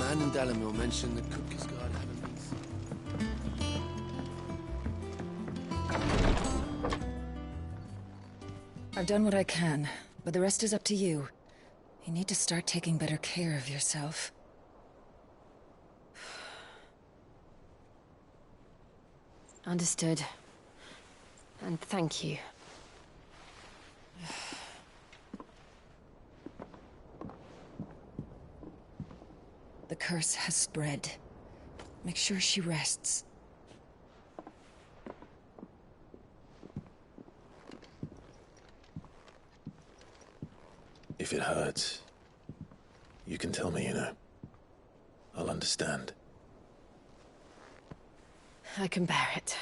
man in Dalamil mentioned the Cookies God having been... I've done what I can, but the rest is up to you. You need to start taking better care of yourself. Understood. And thank you. The curse has spread. Make sure she rests. If it hurts, you can tell me, you know. I'll understand. I can bear it.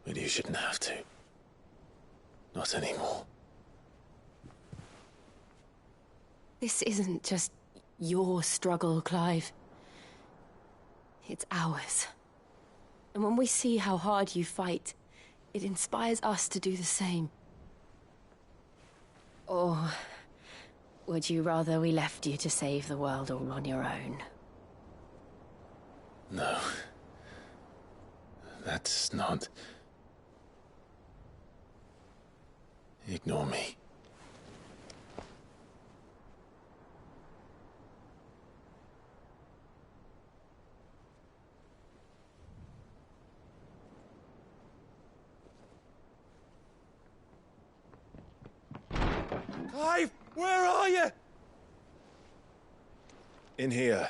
But you shouldn't have to. Not anymore. This isn't just your struggle, Clive. It's ours. And when we see how hard you fight, it inspires us to do the same. Or would you rather we left you to save the world all on your own? No. That's not... Ignore me. Clive, where are you? In here.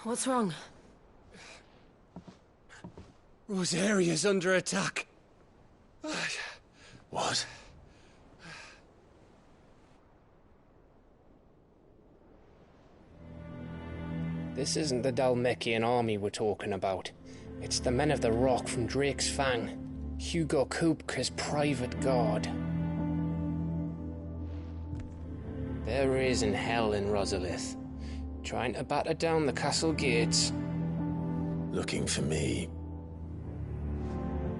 What's wrong? Rosaria's under attack. What? This isn't the Dalmekian army we're talking about. It's the men of the Rock from Drake's Fang. Hugo Kupka's private guard. There is in hell in Rosalith, trying to batter down the castle gates. Looking for me.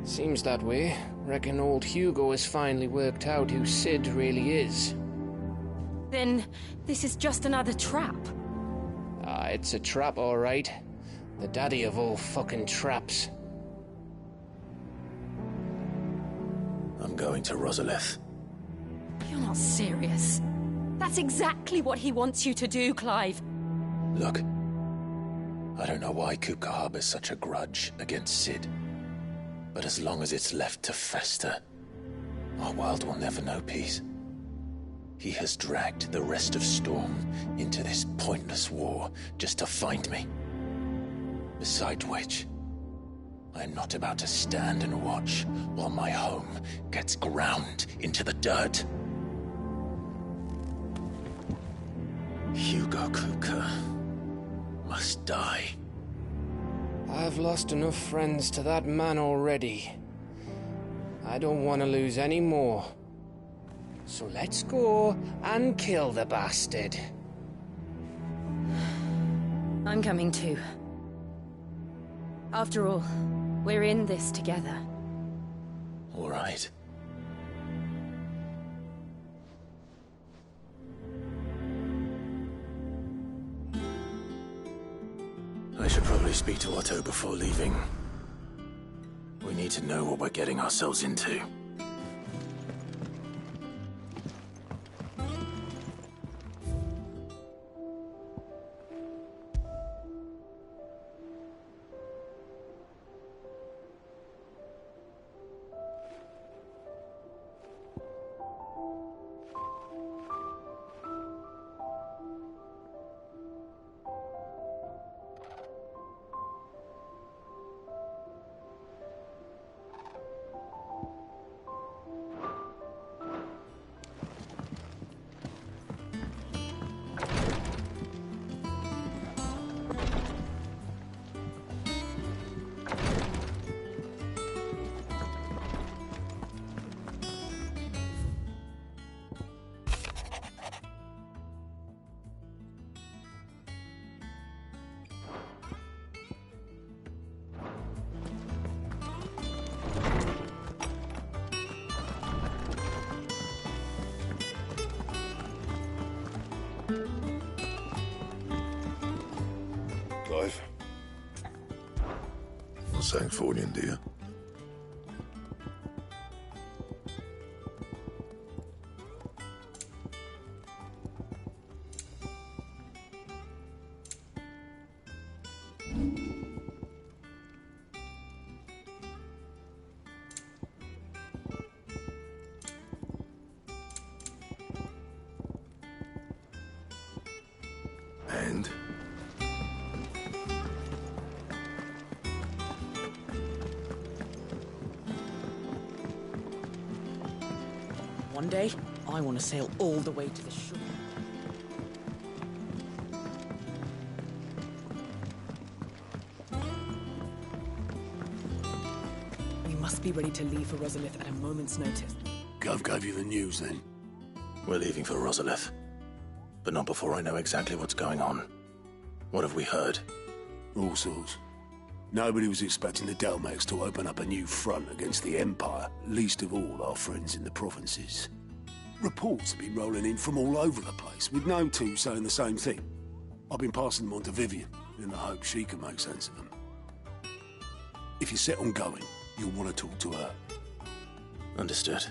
Seems that way. Reckon old Hugo has finally worked out who Sid really is. Then this is just another trap. Ah, it's a trap, all right. The daddy of all fucking traps. I'm going to Rosalith. You're not serious. That's exactly what he wants you to do, Clive. Look, I don't know why Kupka harbors such a grudge against Sid. But as long as it's left to fester, our world will never know peace. He has dragged the rest of Storm into this pointless war just to find me. Besides which, I'm not about to stand and watch while my home gets ground into the dirt. Hugo Kupka must die. I've lost enough friends to that man already. I don't want to lose any more. So let's go and kill the bastard. I'm coming too. After all, we're in this together. All right. I should probably speak to Otto before leaving. We need to know what we're getting ourselves into. Clive. Not saying Fordian, do you? And? One day, I want to sail all the way to the shore. We must be ready to leave for Rosalith at a moment's notice. Gov gave you the news then. We're leaving for Rosalith. But not before I know exactly what's going on. What have we heard? All sorts. Nobody was expecting the Delmex to open up a new front against the Empire, least of all our friends in the provinces. Reports have been rolling in from all over the place, with no two saying the same thing. I've been passing them on to Vivian, in the hope she can make sense of them. If you're set on going, you'll want to talk to her. Understood.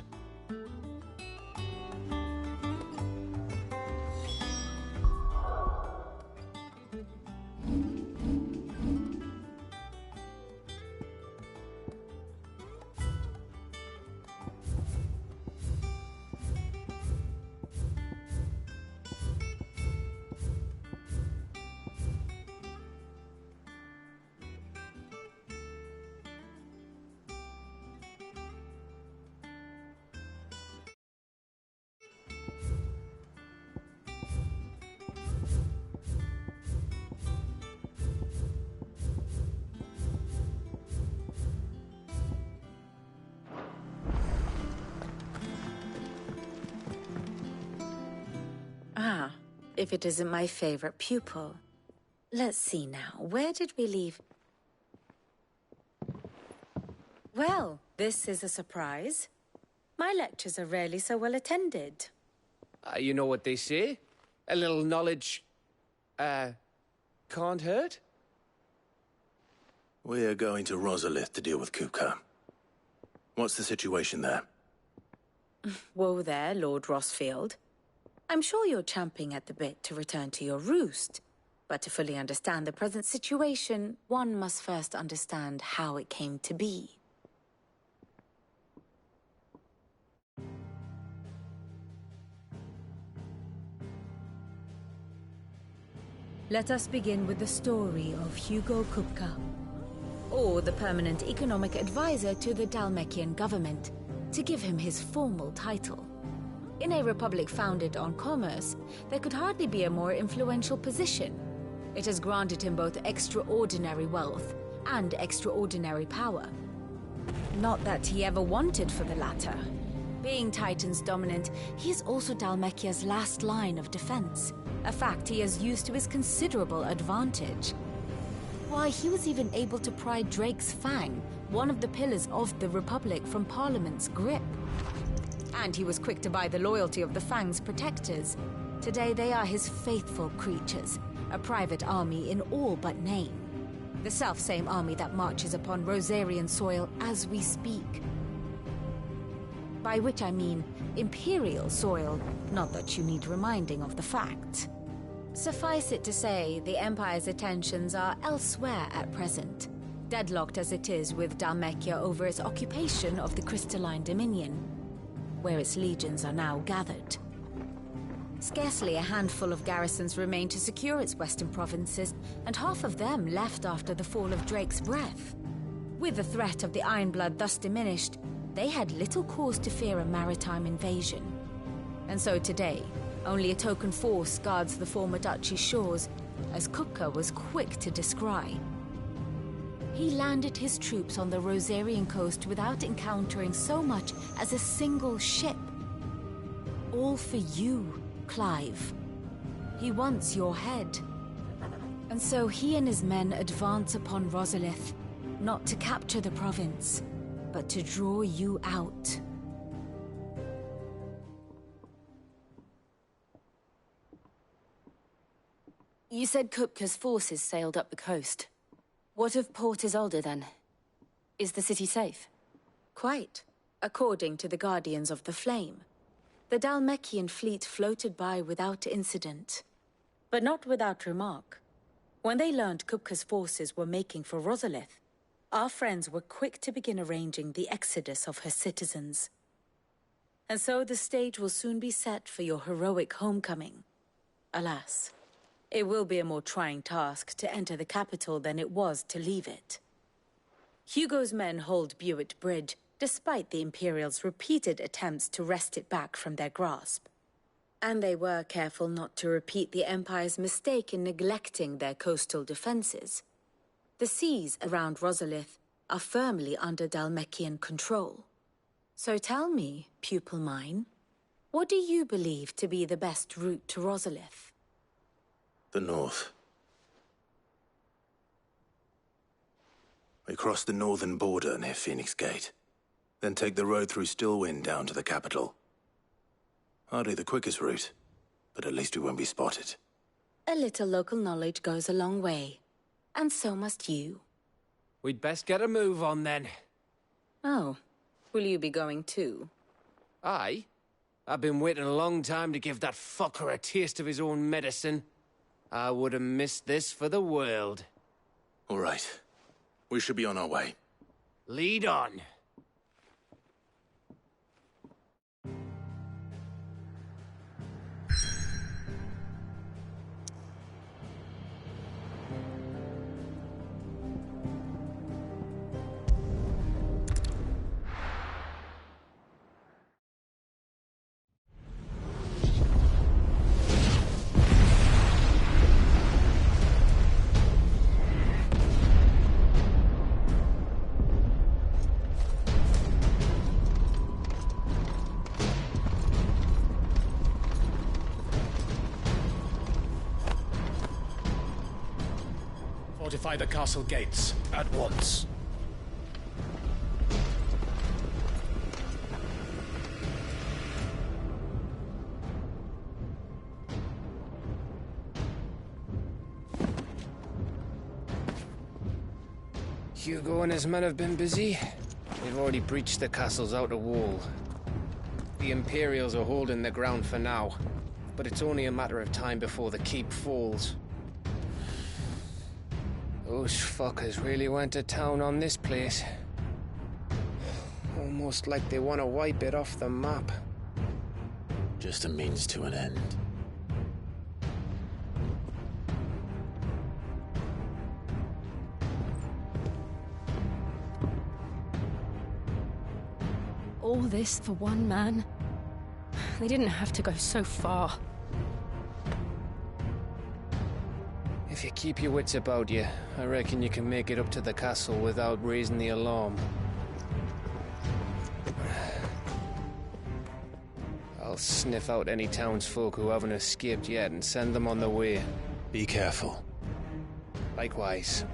Ah, if it isn't my favorite pupil. Let's see now, where did we leave? Well, this is a surprise. My lectures are rarely so well attended. You know what they say? A little knowledge, can't hurt? We're going to Rosalith to deal with Kupka. What's the situation there? Whoa there, Lord Rossfield. I'm sure you're champing at the bit to return to your roost. But to fully understand the present situation, one must first understand how it came to be. Let us begin with the story of Hugo Kupka, or the permanent economic advisor to the Dalmekian government, to give him his formal title. In a republic founded on commerce, there could hardly be a more influential position. It has granted him both extraordinary wealth and extraordinary power. Not that he ever wanted for the latter. Being Titan's dominant, he is also Dalmekia's last line of defense, a fact he has used to his considerable advantage. Why, he was even able to pry Drake's Fang, one of the pillars of the Republic, from Parliament's grip. And he was quick to buy the loyalty of the Fang's protectors. Today they are his faithful creatures, a private army in all but name. The self-same army that marches upon Rosarian soil as we speak. By which I mean Imperial soil, not that you need reminding of the fact. Suffice it to say, the Empire's attentions are elsewhere at present, deadlocked as it is with Dalmekia over its occupation of the Crystalline Dominion, where its legions are now gathered. Scarcely a handful of garrisons remain to secure its western provinces, and half of them left after the fall of Drake's Breath. With the threat of the Ironblood thus diminished, they had little cause to fear a maritime invasion. And so today, only a token force guards the former duchy's shores, as Kupka was quick to descry. He landed his troops on the Rosarian coast without encountering so much as a single ship. All for you, Clive. He wants your head. And so he and his men advance upon Rosalith, not to capture the province, but to draw you out. You said Kupka's forces sailed up the coast. What of Port Isolde, then? Is the city safe? Quite, according to the Guardians of the Flame. The Dhalmekian fleet floated by without incident. But not without remark. When they learned Kupka's forces were making for Rosalith, our friends were quick to begin arranging the exodus of her citizens. And so the stage will soon be set for your heroic homecoming. Alas, it will be a more trying task to enter the capital than it was to leave it. Hugo's men hold Buett Bridge, despite the Imperials' repeated attempts to wrest it back from their grasp. And they were careful not to repeat the Empire's mistake in neglecting their coastal defenses. The seas around Rosalith are firmly under Dhalmekian control. So tell me, pupil mine, what do you believe to be the best route to Rosalith? The north. We cross the northern border near Phoenix Gate, then take the road through Stillwind down to the capital. Hardly the quickest route, but at least we won't be spotted. A little local knowledge goes a long way, and so must you. We'd best get a move on then. Oh, will you be going too? Aye. I've been waiting a long time to give that fucker a taste of his own medicine. I would have missed this for the world. All right. We should be on our way. Lead on. Fortify the castle gates at once. Hugo and his men have been busy. They've already breached the castle's outer wall. The Imperials are holding the ground for now, but it's only a matter of time before the keep falls. Those fuckers really went to town on this place. Almost like they want to wipe it off the map. Just a means to an end. All this for one man? They didn't have to go so far. If you keep your wits about you, I reckon you can make it up to the castle without raising the alarm. I'll sniff out any townsfolk who haven't escaped yet and send them on their way. Be careful. Likewise.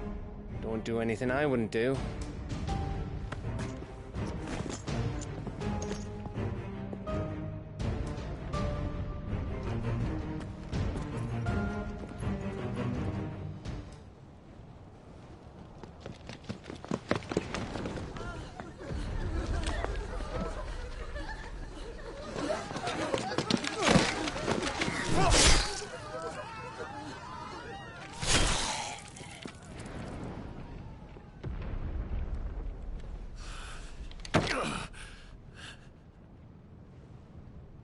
Don't do anything I wouldn't do.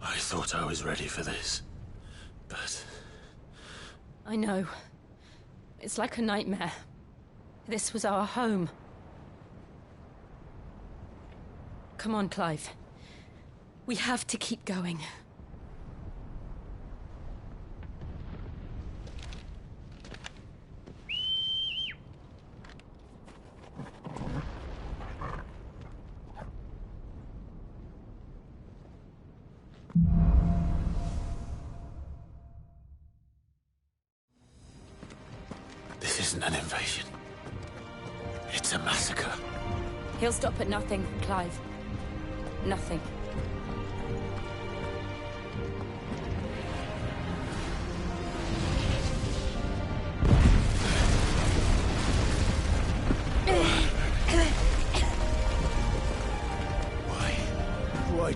I thought I was ready for this, but... I know. It's like a nightmare. This was our home. Come on, Clive. We have to keep going. This isn't an invasion. It's a massacre. He'll stop at nothing, Clive. Nothing.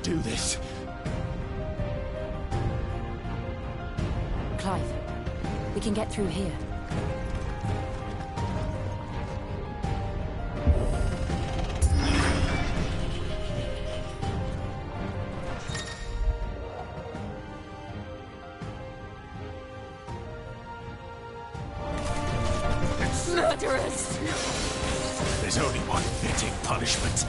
do this? Clive, we can get through here. Murderers! There's only one fitting punishment.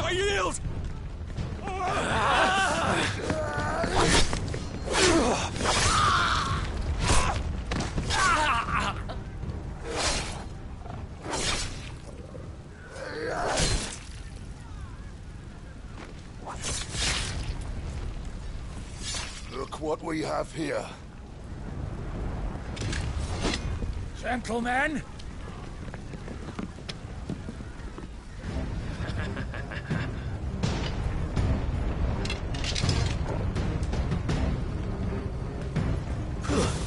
I yield! Look what we have here. Gentlemen!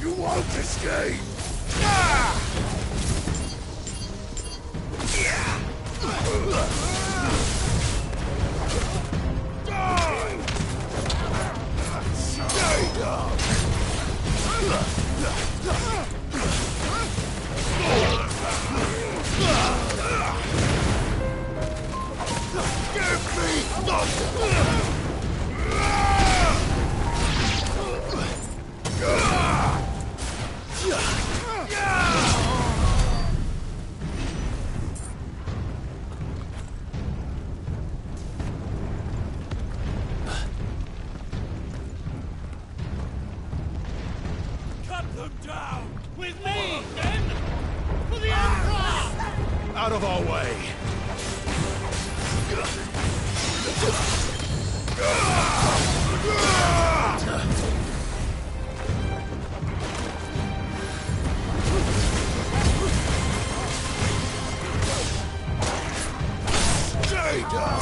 You won't escape! Stay down! Give me nothing! Cut them down! With me, men! For the Emperor! Out of our way! Stay down!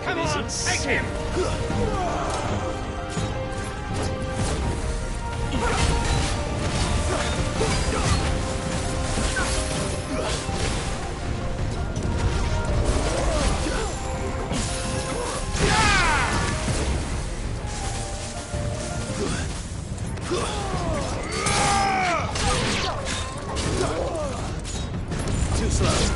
Come on, take him! Too slow.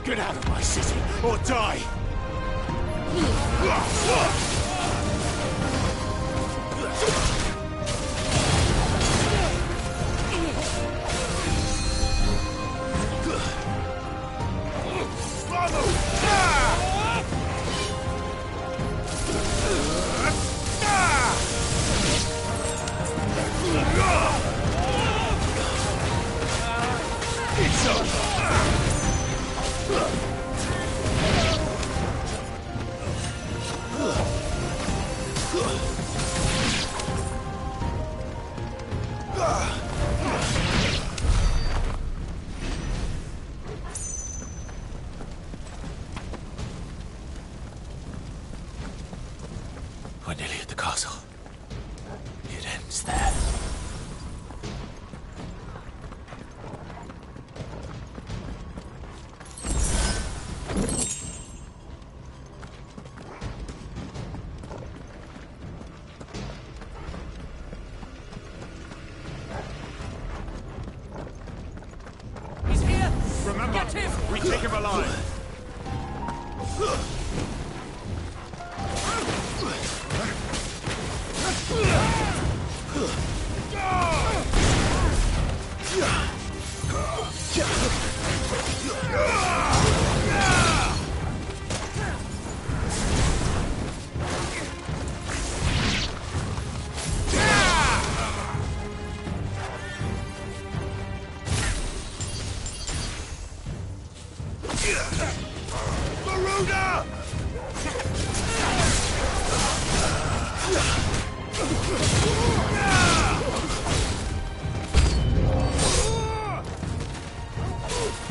Get out of my city, or die! It's over! We're nearly at the castle. It ends there. He's here! Remember, Get him! we take him alive. Garuda!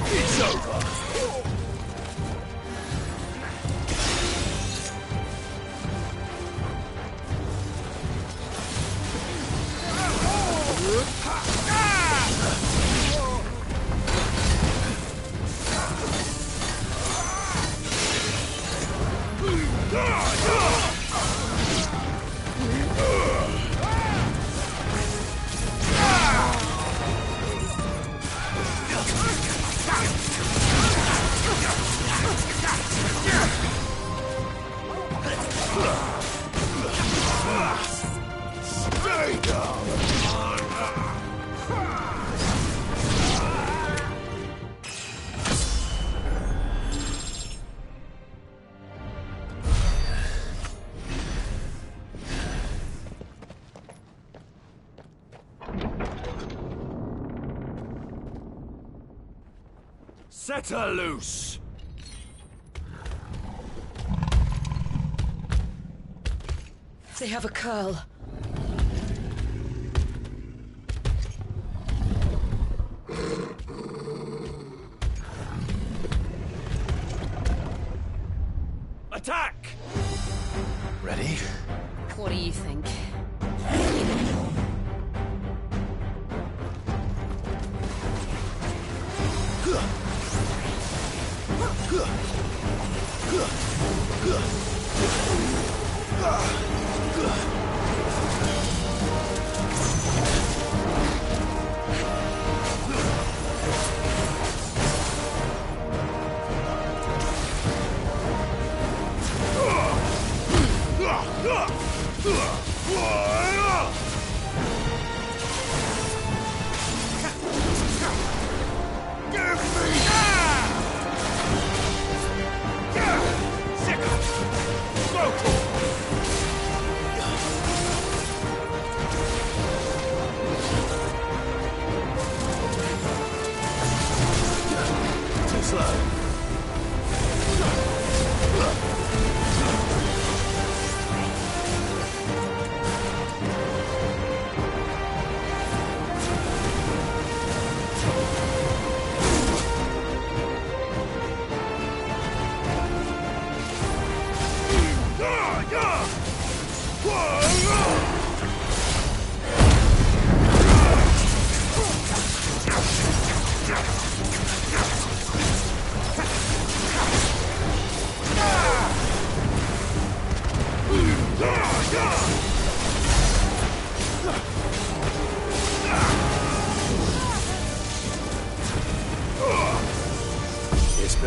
It's over! Stay down! Set her loose! They have a curl. Attack! Ready? What do you think?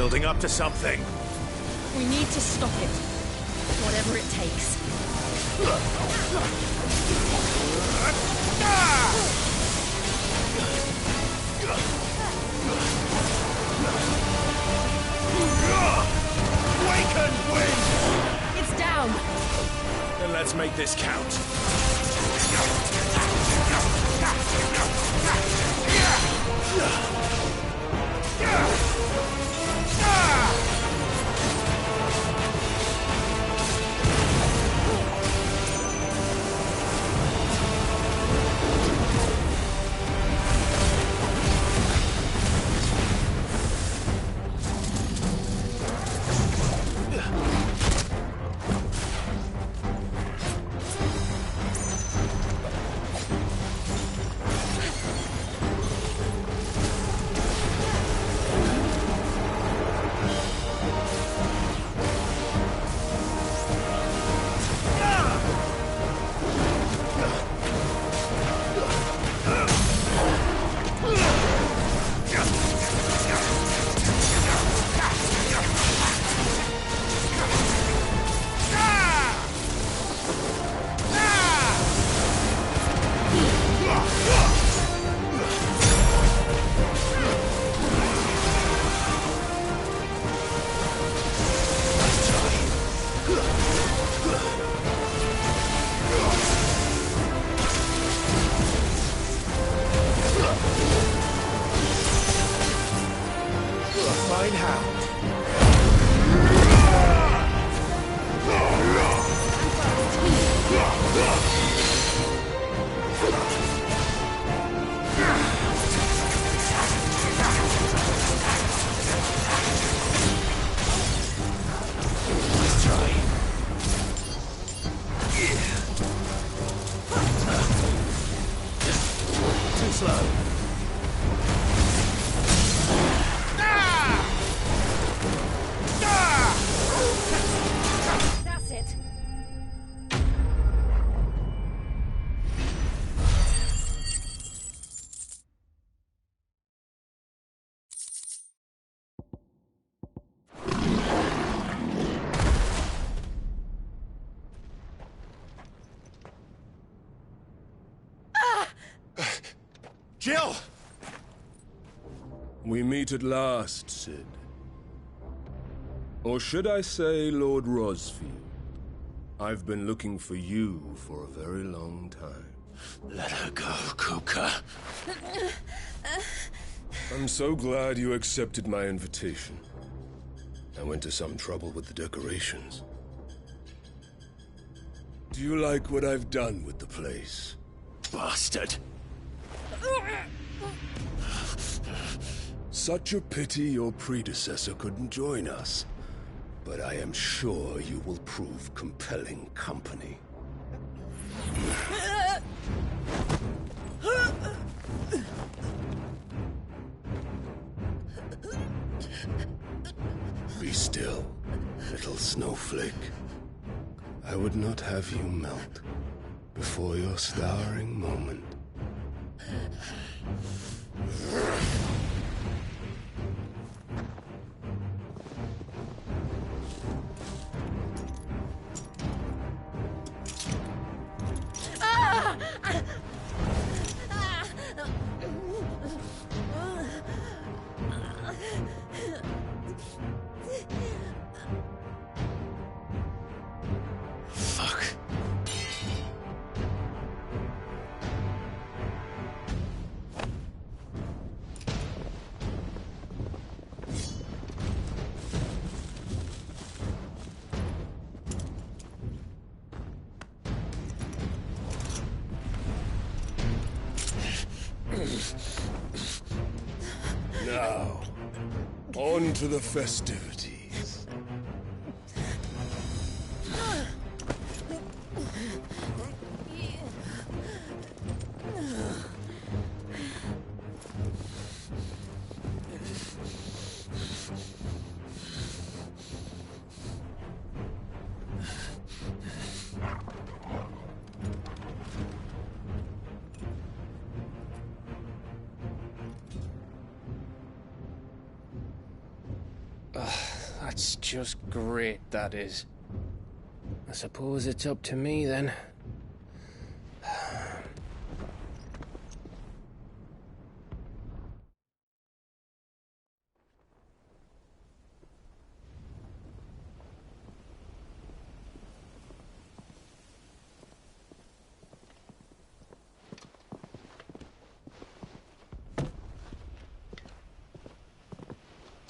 building up to something. We need to stop it. Whatever it takes. Waken wind! It's down! Then let's make this count. Fine hound. Let's try. Too slow. That's it. Jill! We meet at last, Sid. Or should I say, Lord Rosfield? I've been looking for you for a very long time. Let her go, Kuka. I'm so glad you accepted my invitation. I went to some trouble with the decorations. Do you like what I've done with the place? Bastard. Such a pity your predecessor couldn't join us. But I am sure you will prove compelling company. Be still, little snowflake. I would not have you melt before your starring moment. Fuck. Now, on to the festivities. That's just great, that is. I suppose it's up to me, then.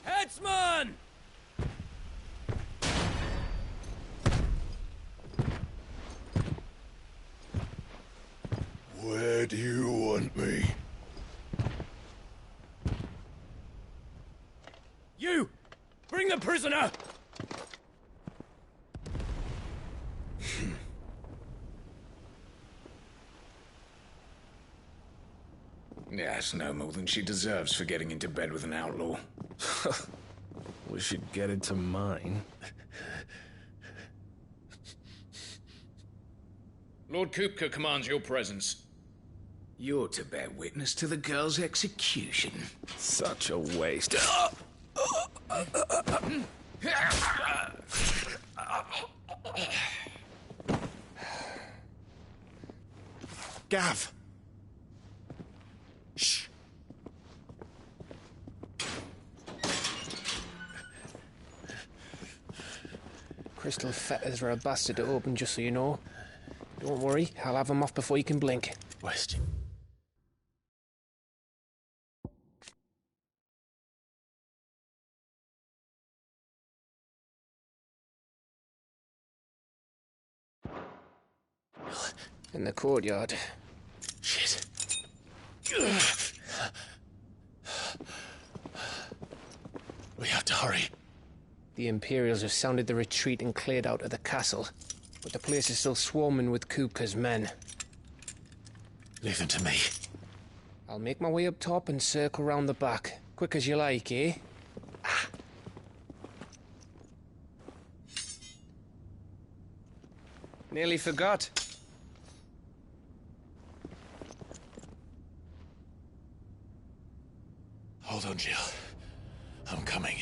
Headsman! Where do you want me? You! Bring the prisoner! Yes, no more than she deserves for getting into bed with an outlaw. We should get into mine. Lord Kupka commands your presence. You're to bear witness to the girl's execution. Such a waste. Gav! Shh! Crystal fetters are a bastard to open, just so you know. Don't worry, I'll have them off before you can blink. West. In the courtyard. Shit. We have to hurry. The Imperials have sounded the retreat and cleared out of the castle, but the place is still swarming with Kupka's men. Leave them to me. I'll make my way up top and circle round the back. Quick as you like, eh? Nearly forgot. Hold on, Jill. I'm coming.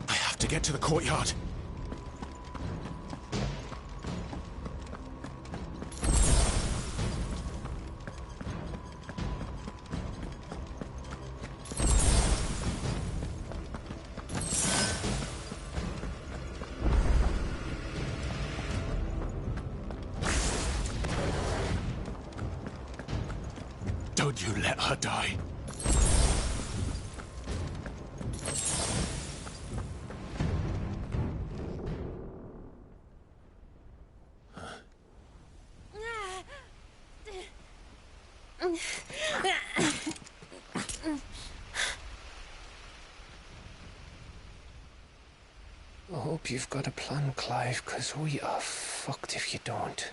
I have to get to the courtyard. Don't you let her die. I hope you've got a plan, Clive, because we are fucked if you don't.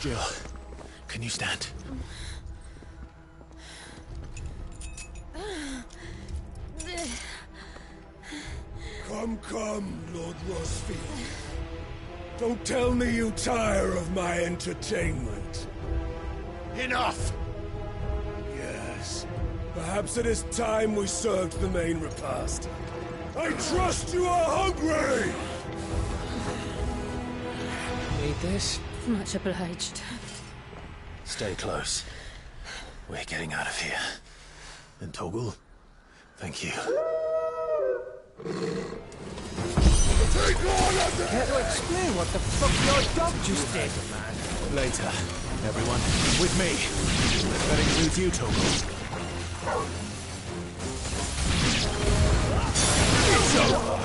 Jill, can you stand? Come, Lord Rosfield. Don't tell me you tire of my entertainment. Enough! Yes. Perhaps it is time we served the main repast. I trust you are hungry! Need this? Much obliged. Stay close. We're getting out of here. And Toggle, thank you. Care to explain what the fuck your dog just did? Later. Everyone, with me. That includes you, Togo. It's over!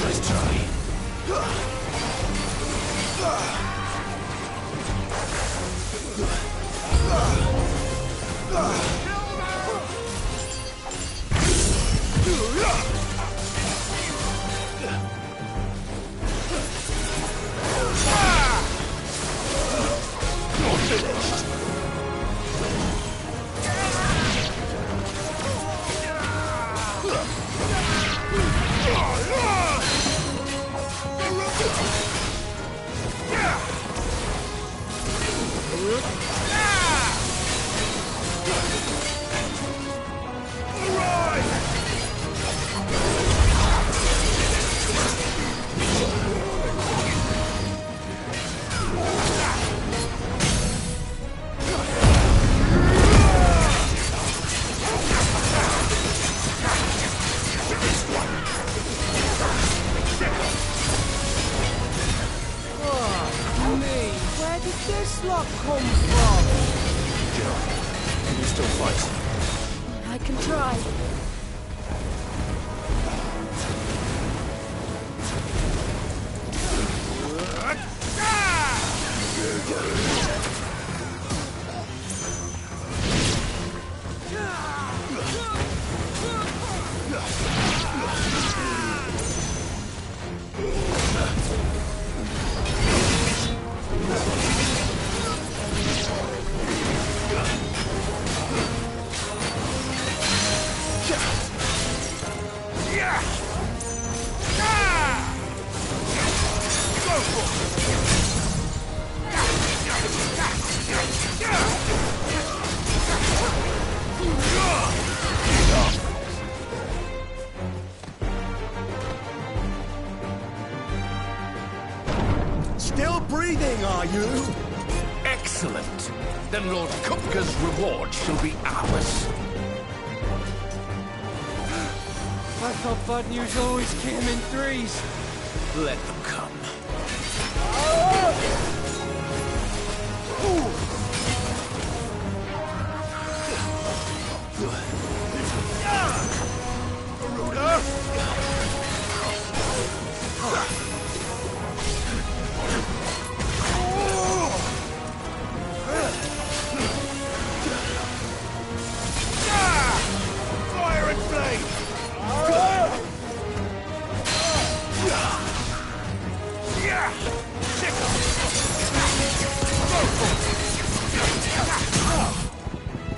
Nice try. You're finished. Where did this lot come from? Can you still fight? I can try. Still breathing, are you? Excellent. Then Lord Kupka's reward shall be ours. I thought bad news always came in threes. Let them come. Fire and flame!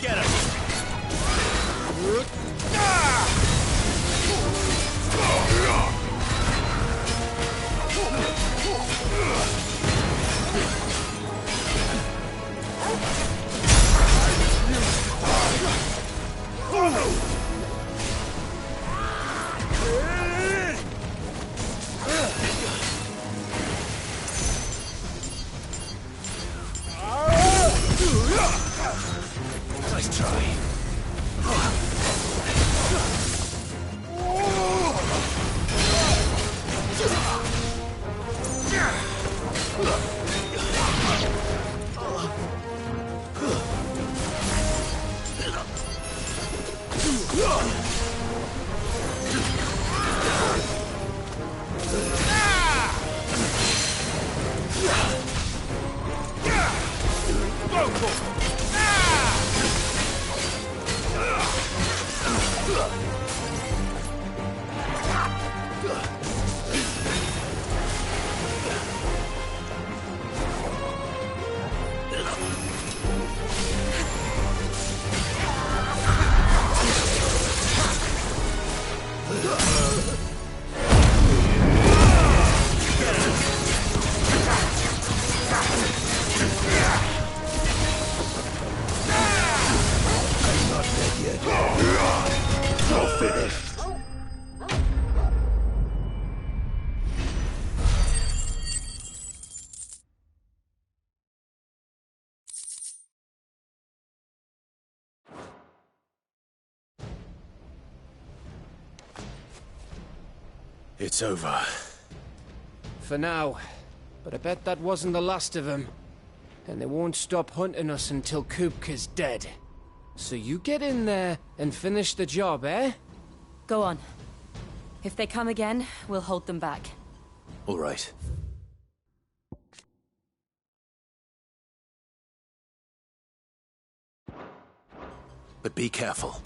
Get him! Nice try. It's over. For now. But I bet that wasn't the last of them. And they won't stop hunting us until Kupka's dead. So you get in there and finish the job, eh? Go on. If they come again, we'll hold them back. All right. But be careful.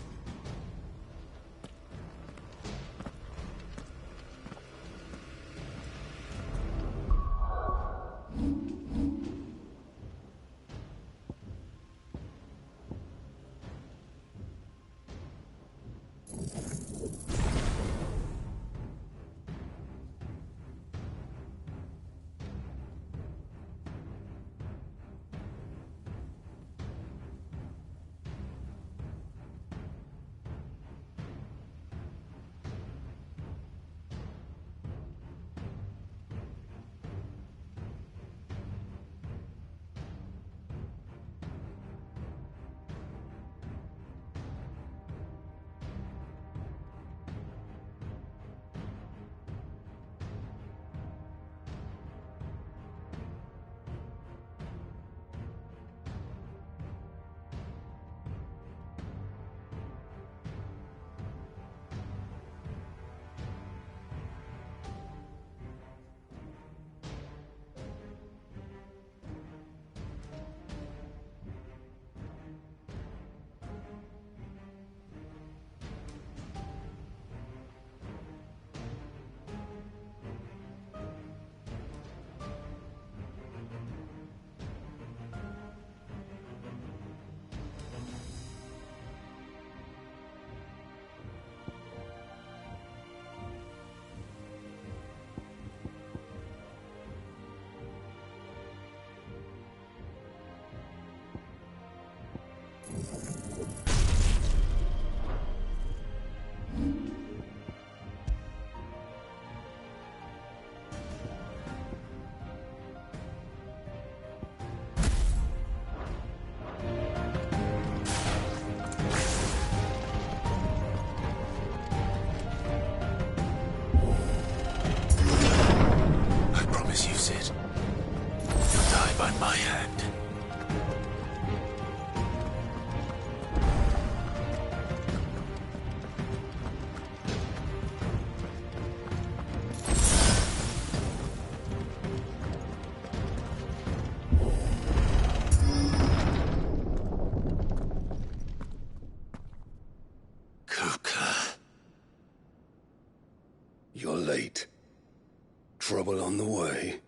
My hand. Kupka. You're late. Trouble on the way?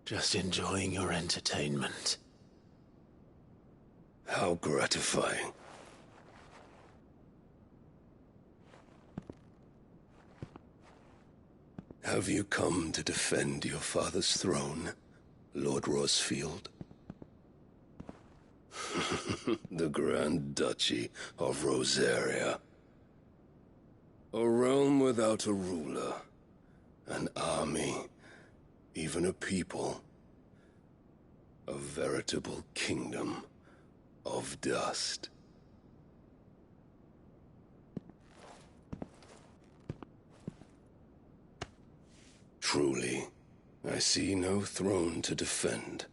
Just enjoying your entertainment. How gratifying. Have you come to defend your father's throne, Lord Rosfield? The Grand Duchy of Rosaria. A realm without a ruler, an army, even a people. A veritable kingdom of dust. Truly, I see no throne to defend.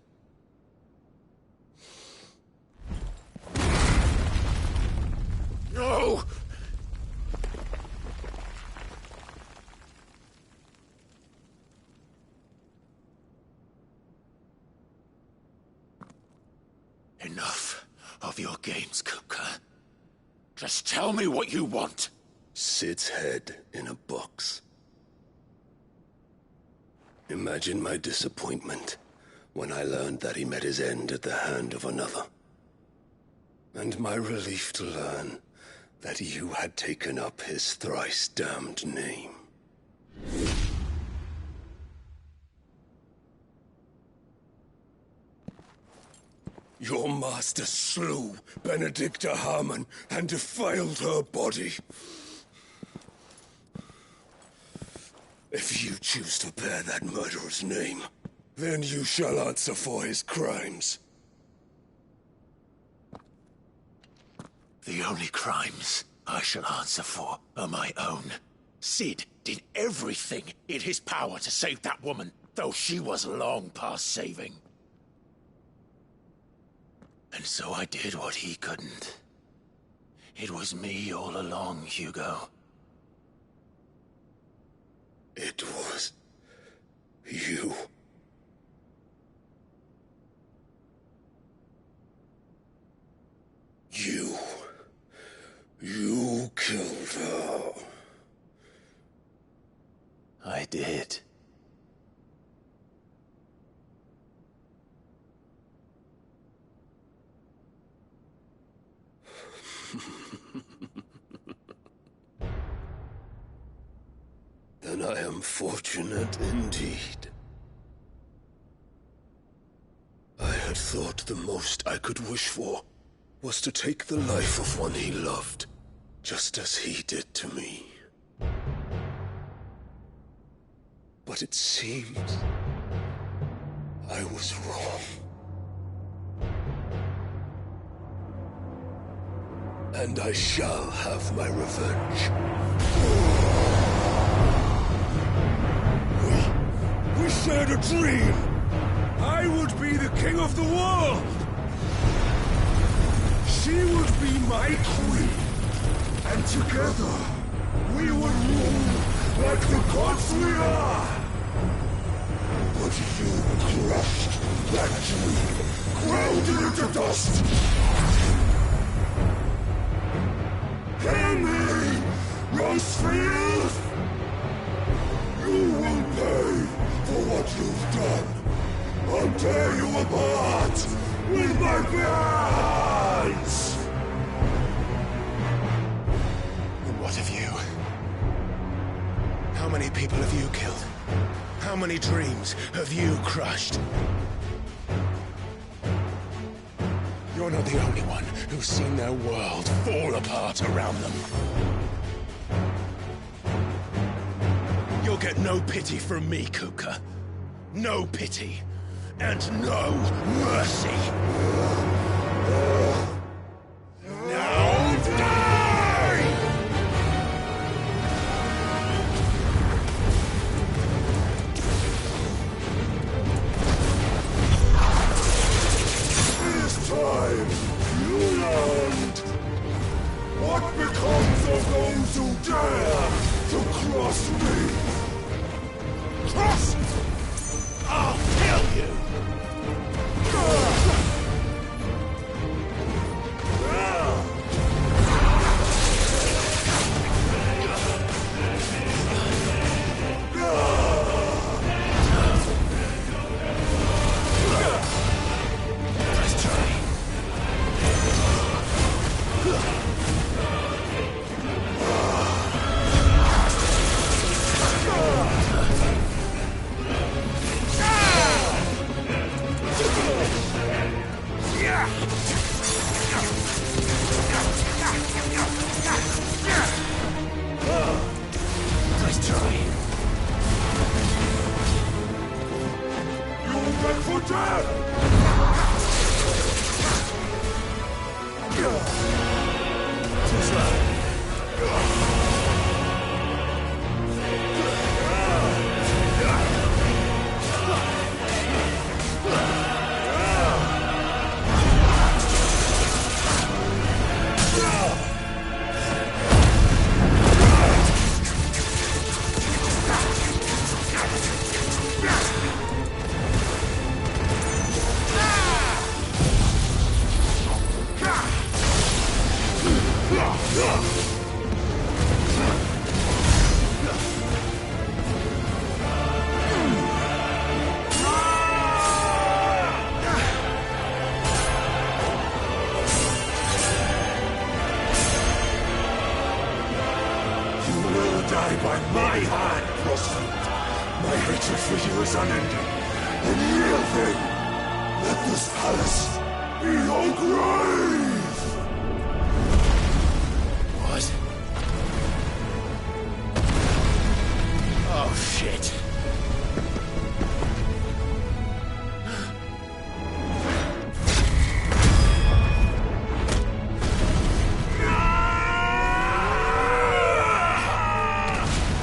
No! Enough of your games, Kupka. Just tell me what you want. Sid's head in a box. Imagine my disappointment when I learned that he met his end at the hand of another. And my relief to learn that you had taken up his thrice-damned name. Your master slew Benedicta Harmon and defiled her body. If you choose to bear that murderer's name, then you shall answer for his crimes. The only crimes I shall answer for are my own. Sid did everything in his power to save that woman, though she was long past saving. And so I did what he couldn't. It was me all along, Hugo. It was you. You killed her. I did. Then I am fortunate indeed. I had thought the most I could wish for was to take the life of one he loved, just as he did to me. But it seems I was wrong. And I shall have my revenge. We shared a dream! I would be the king of the world! She would be my queen! And together, we would rule like the gods we are! But you crushed that dream, ground it into dust! Hear me, Rosefield! You will pay for what you've done. I'll tear you apart with my bare hands! And what of you? How many people have you killed? How many dreams have you crushed? You're not the only one who's seen their world fall apart around them. You'll get no pity from me, Kupka. No pity. And no mercy. Now die! It is time you learned what becomes of those who dare to cross me. Cross! I'll kill you!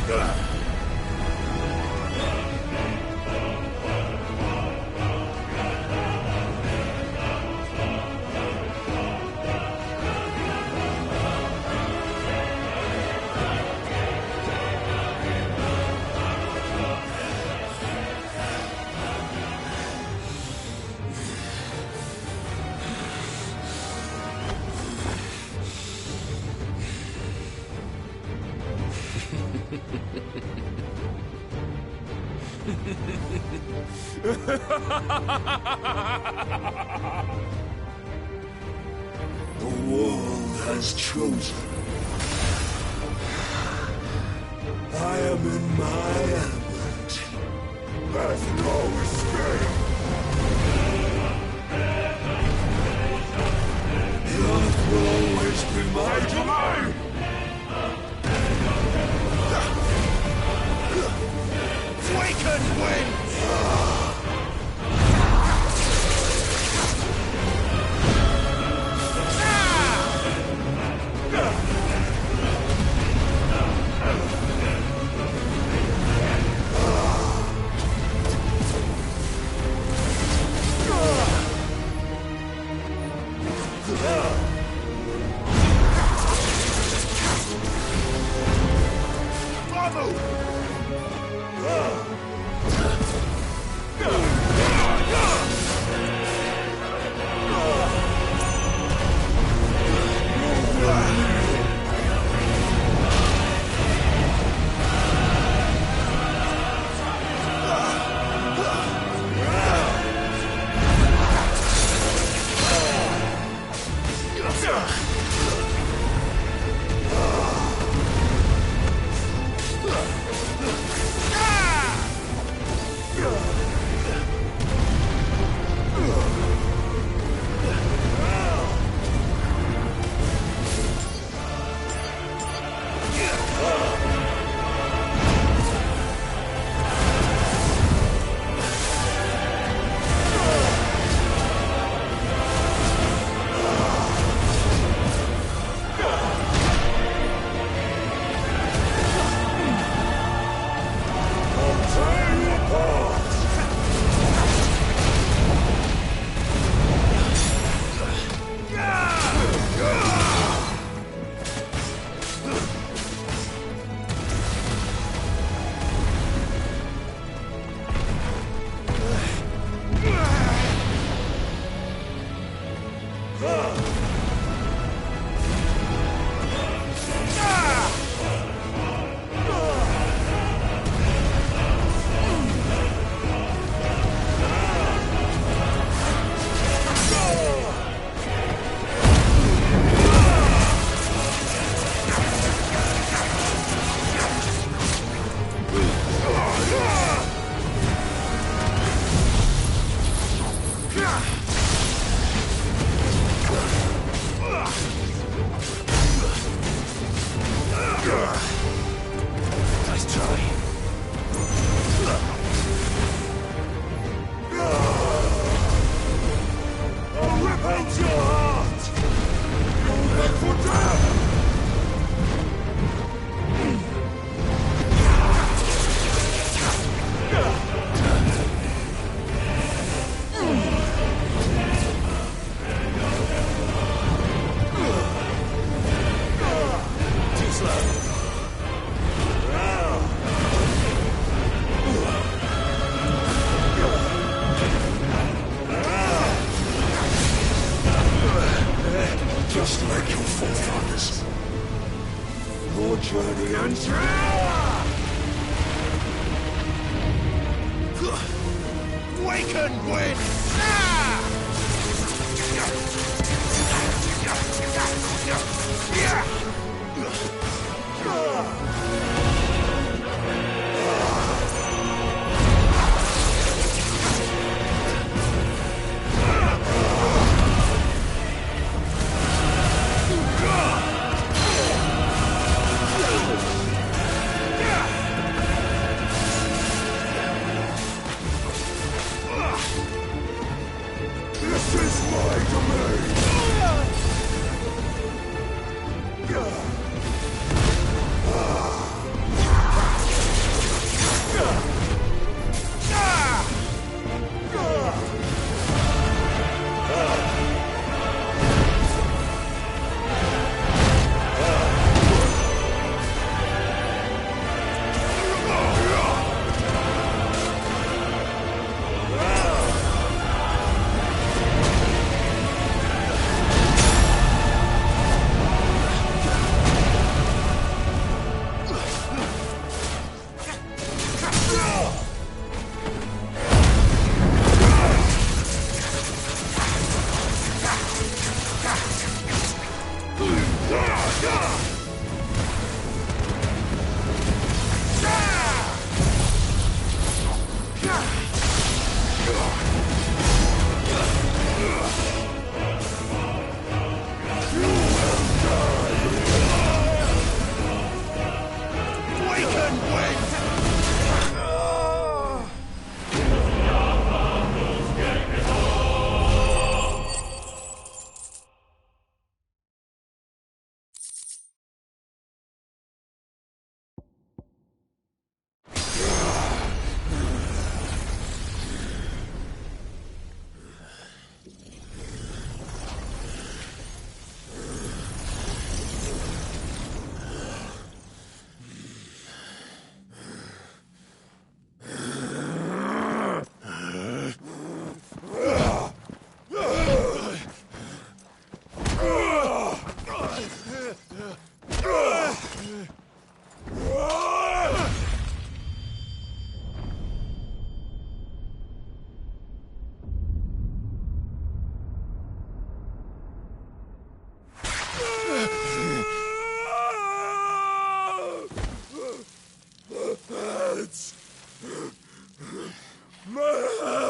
Ugh! The world has chosen. I am in my element. There's no escape. The earth will always be my domain. Waken wind!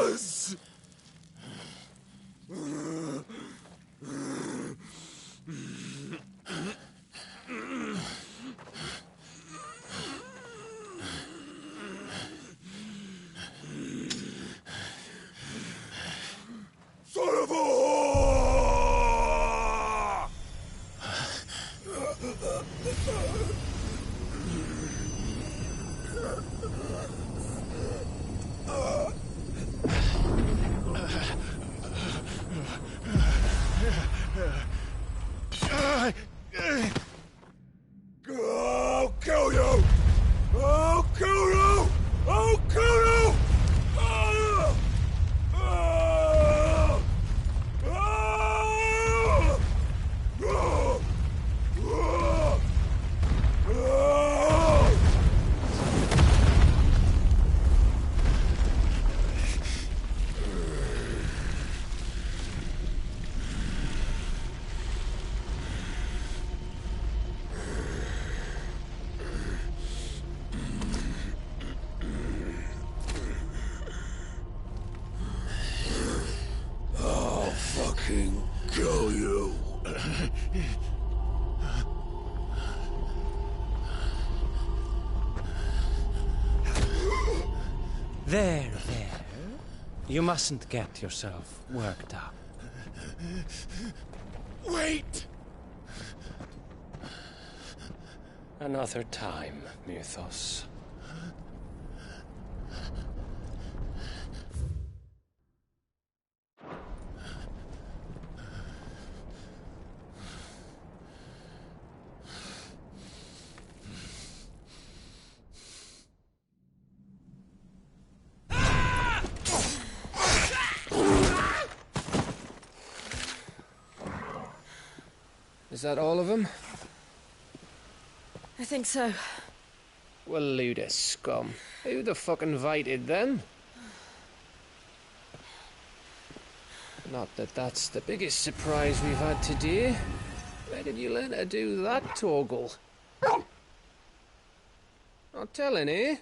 us! Son of a whore! I'll kill you! I'll kill you! I'll kill you! Ah! Ah! Ah! Ah! Ah! Ah! I'll fucking kill you. There. You mustn't get yourself worked up. Wait! Another time, Mythos. Is that all of them? I think so. Well, load of scum. Who the fuck invited them? Not that that's the biggest surprise we've had today. Where did you learn to do that, Torgal? Not telling, eh?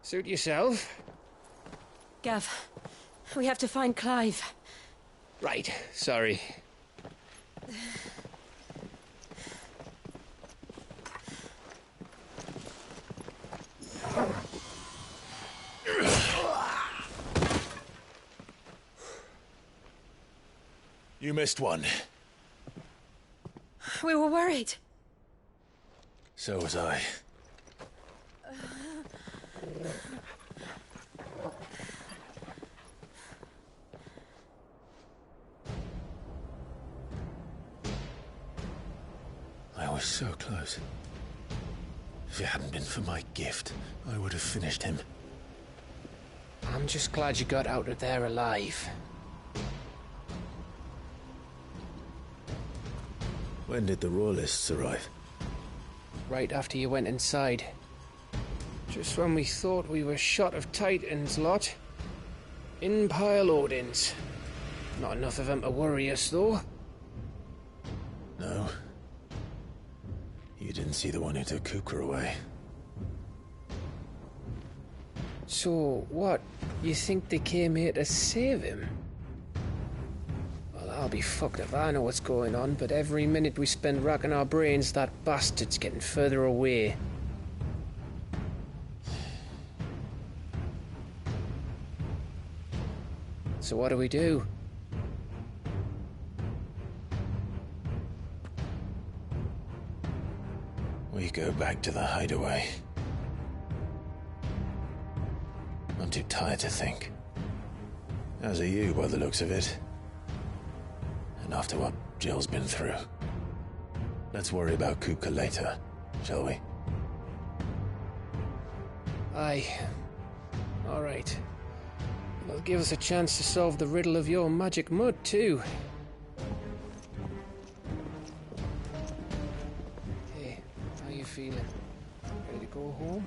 Suit yourself. Gav, we have to find Clive. Right, sorry. You missed one. We were worried. So was I. I was so close. If it hadn't been for my gift, I would have finished him. I'm just glad you got out of there alive. When did the Royalists arrive? Right after you went inside. Just when we thought we were shot of Titans, lot. In-pile Odins. Not enough of them to worry us, though. No. You didn't see the one who took Kukra away. So, what? You think they came here to save him? Well, I'll be fucked if I know what's going on, but every minute we spend racking our brains, that bastard's getting further away. So what do we do? We go back to the hideaway. I'm too tired to think. As are you, by the looks of it. And after what Jill's been through. Let's worry about Kuka later, shall we? Aye. All right. It'll give us a chance to solve the riddle of your magic mud, too. Hey, how you feeling? Ready to go home?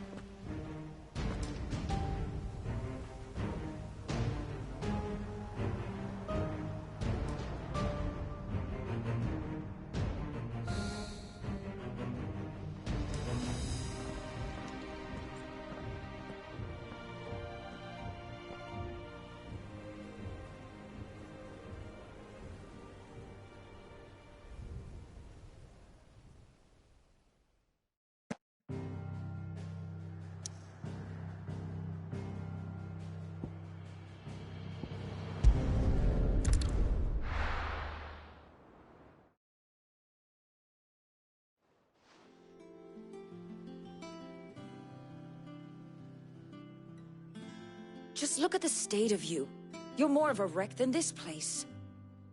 Just look at the state of you. You're more of a wreck than this place.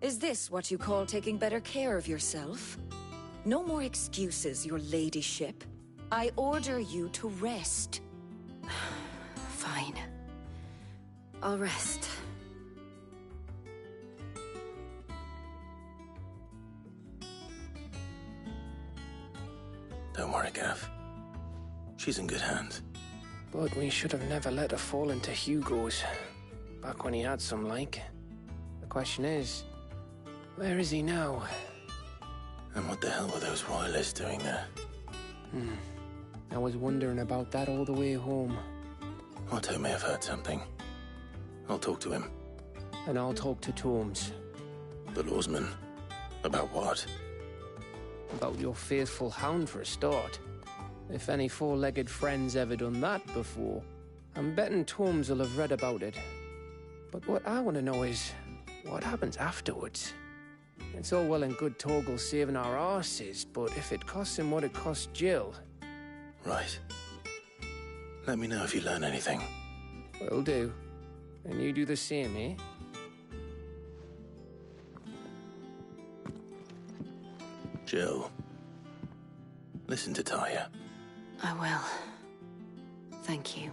Is this what you call taking better care of yourself? No more excuses, your ladyship. I order you to rest. Fine. I'll rest. Don't worry, Gav. She's in good hands. But we should have never let her fall into Hugo's. Back when he had some like. The question is, where is he now? And what the hell were those royalists doing there? I was wondering about that all the way home. Otto may have heard something. I'll talk to him. And I'll talk to Tomes. The lawsman? About what? About your faithful hound for a start. If any four-legged friend's ever done that before, I'm betting Tomes will have read about it. But what I want to know is, what happens afterwards? It's all well and good Torgal saving our arses, but if it costs him what it cost Jill... Right. Let me know if you learn anything. Will do. And you do the same, eh? Jill. Listen to Taya. I will. Thank you.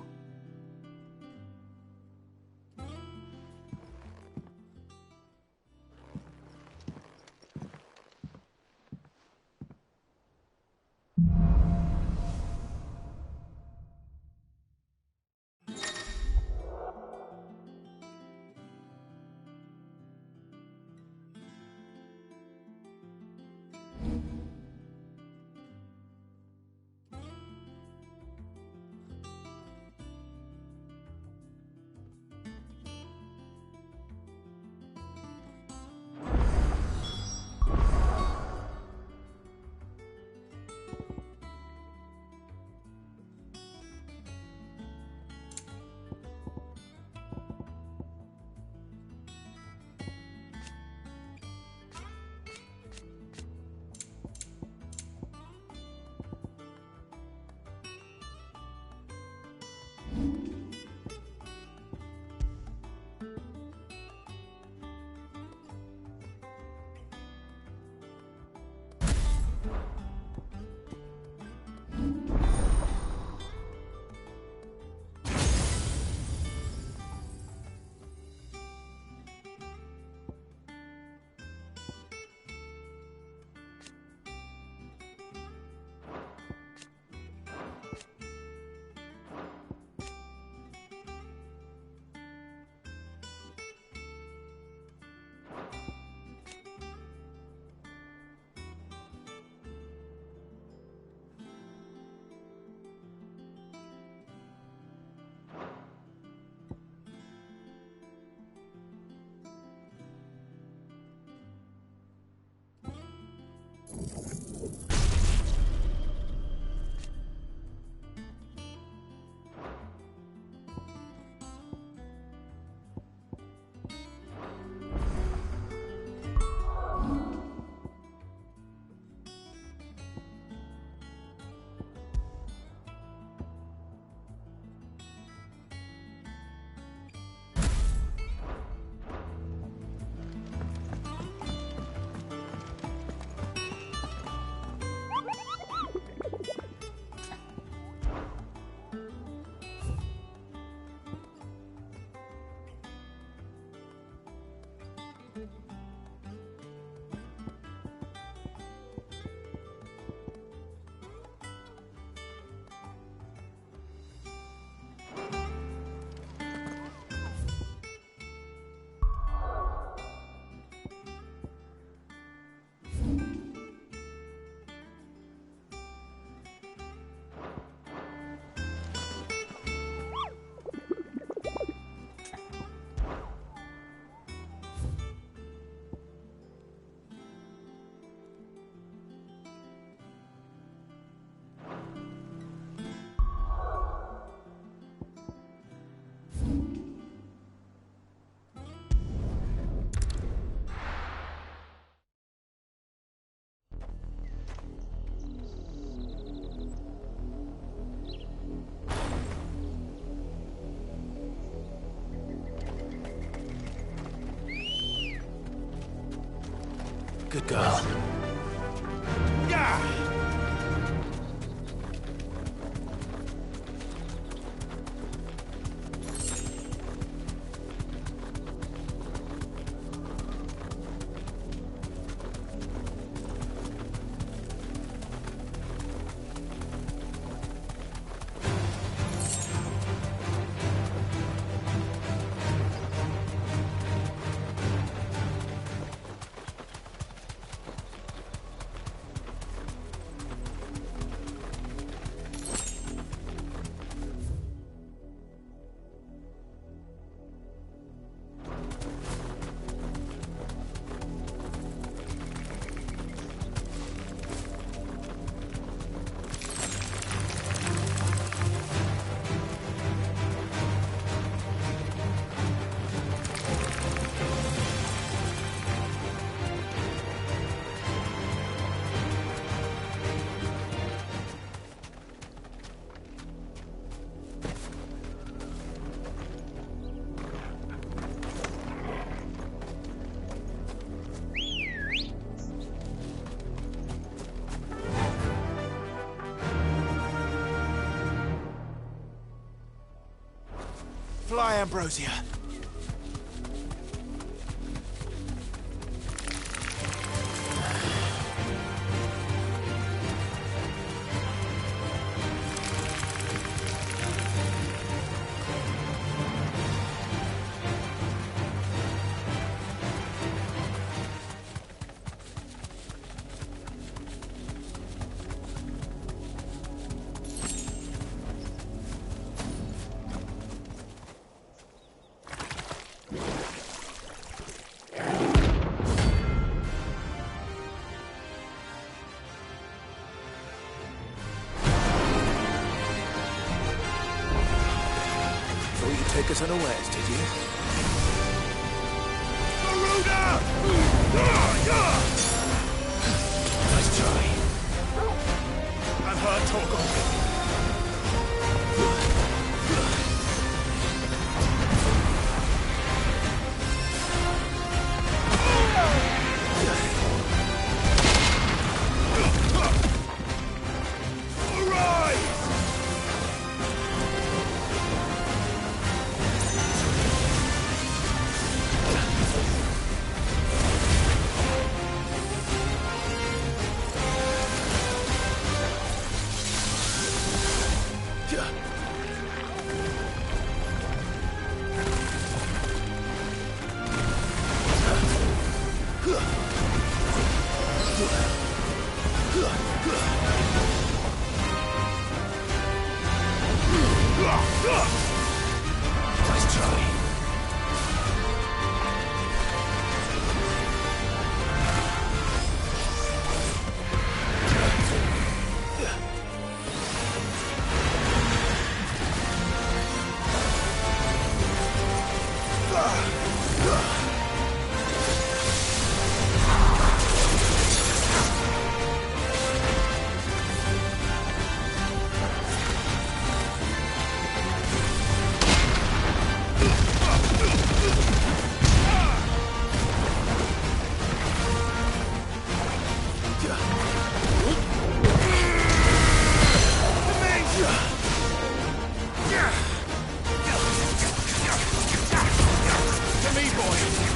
Good girl. Yeah! Fly, Ambrosia. Take us unawares, did you? Garuda! Nice try. I've heard talk of it. Nice try. To me, boys!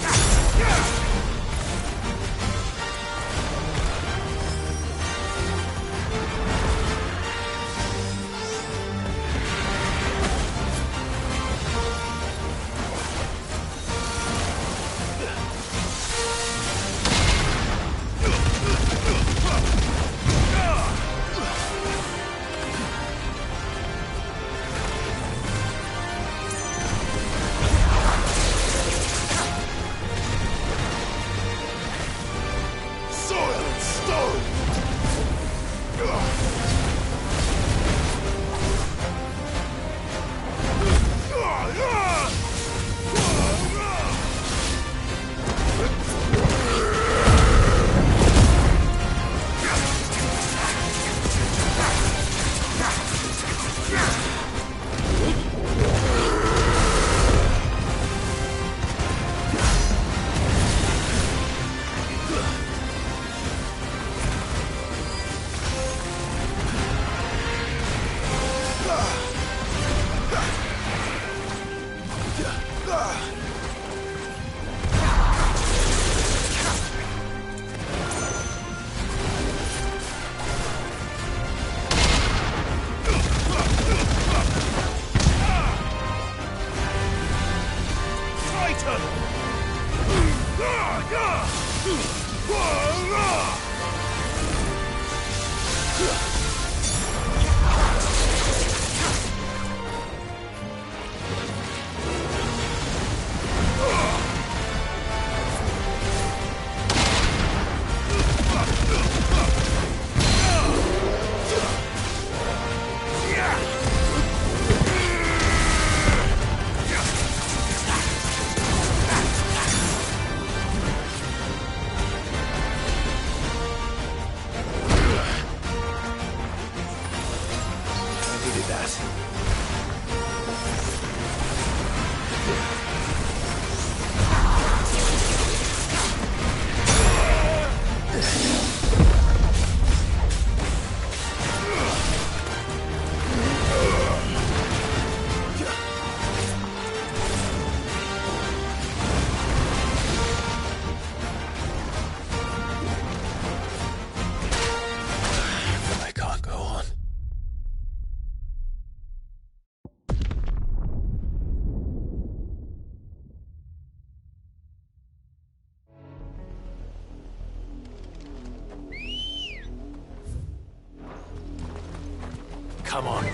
Come on.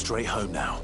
Straight home now.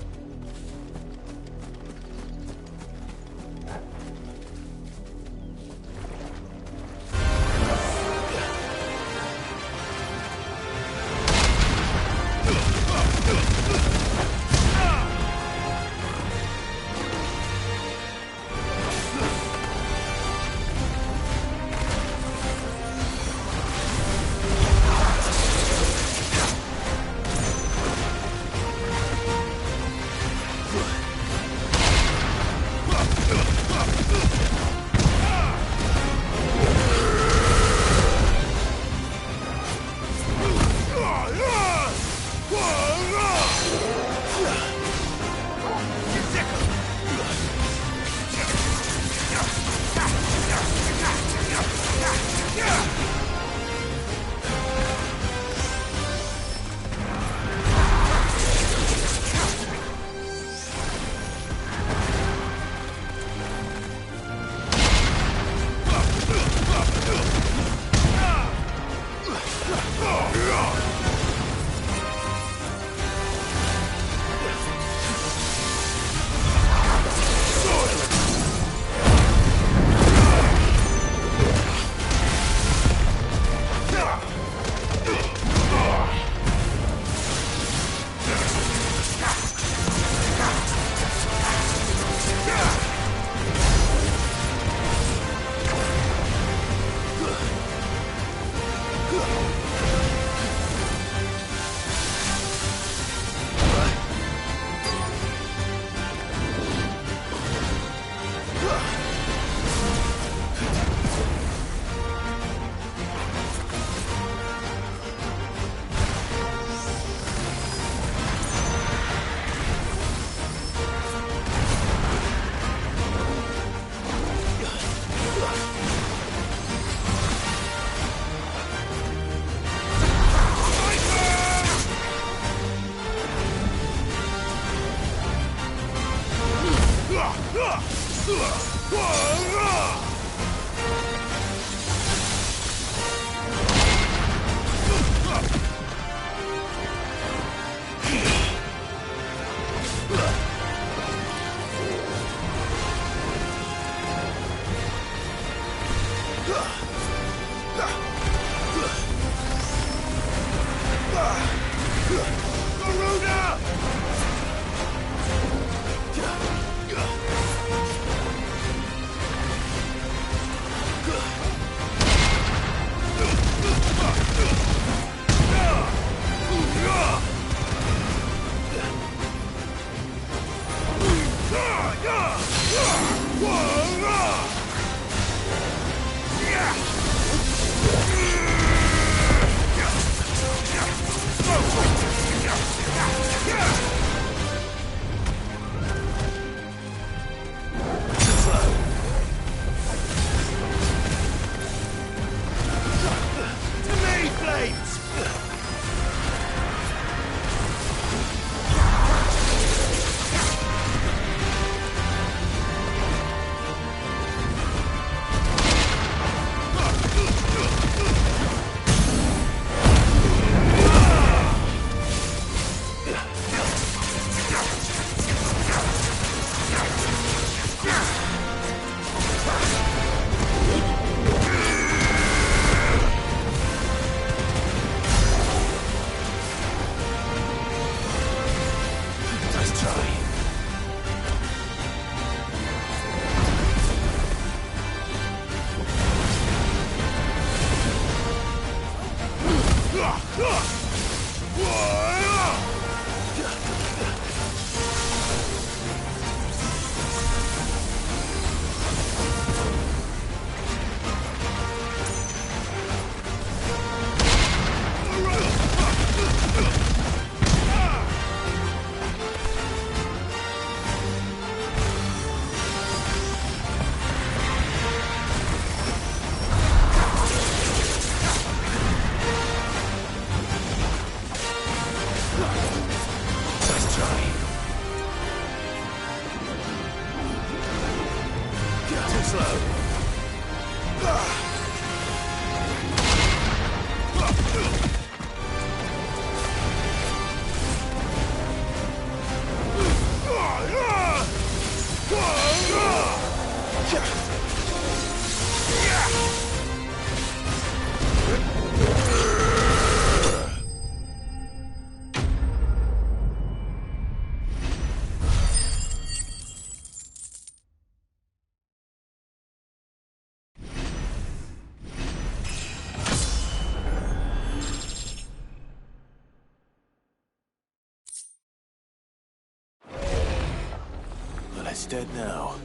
It's dead now.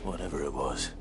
Whatever it was.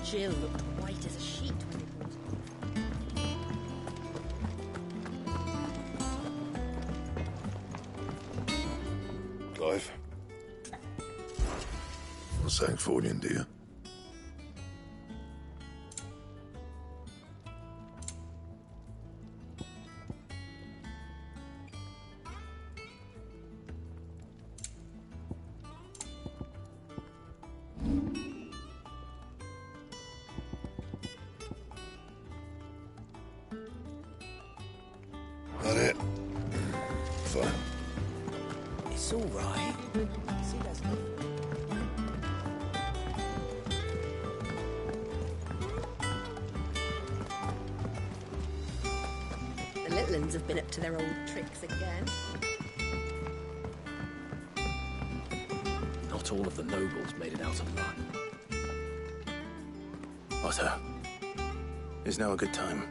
Jill looked white as a sheet when they brought it. Clive? A Sancfordian, do you? That it? Fine. It's all right. See, that's good. The little ones have been up to their old tricks again. Not all of the nobles made it out alive. Otto, is now a good time?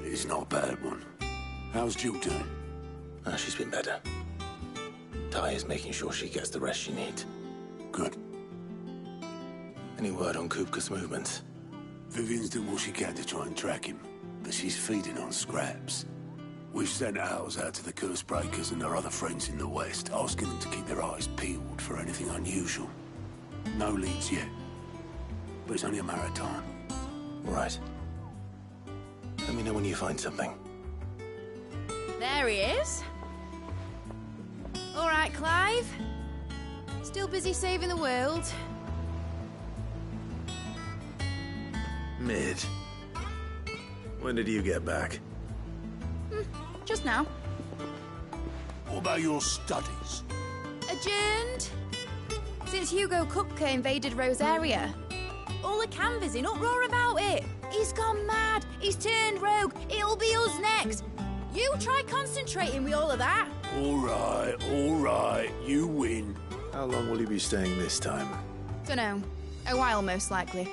It's not a bad one. How's Jill doing? She's been better. Ty is making sure she gets the rest she needs. Good. Any word on Kupka's movements? Vivian's doing what she can to try and track him, but she's feeding on scraps. We've sent ours out to the Cursebreakers and their other friends in the West, asking them to keep their eyes peeled for anything unusual. No leads yet, but it's only a matter of time. Right. Let me know when you find something. There he is. All right, Clive. Still busy saving the world? Mid. When did you get back? Just now. What about your studies? Adjourned. Since Hugo Kupka invaded Rosaria. All the canvas in uproar about it. He's gone mad. He's turned rogue. It'll be us next. You try concentrating with all of that. All right. You win. How long will you be staying this time? Dunno. A while, most likely.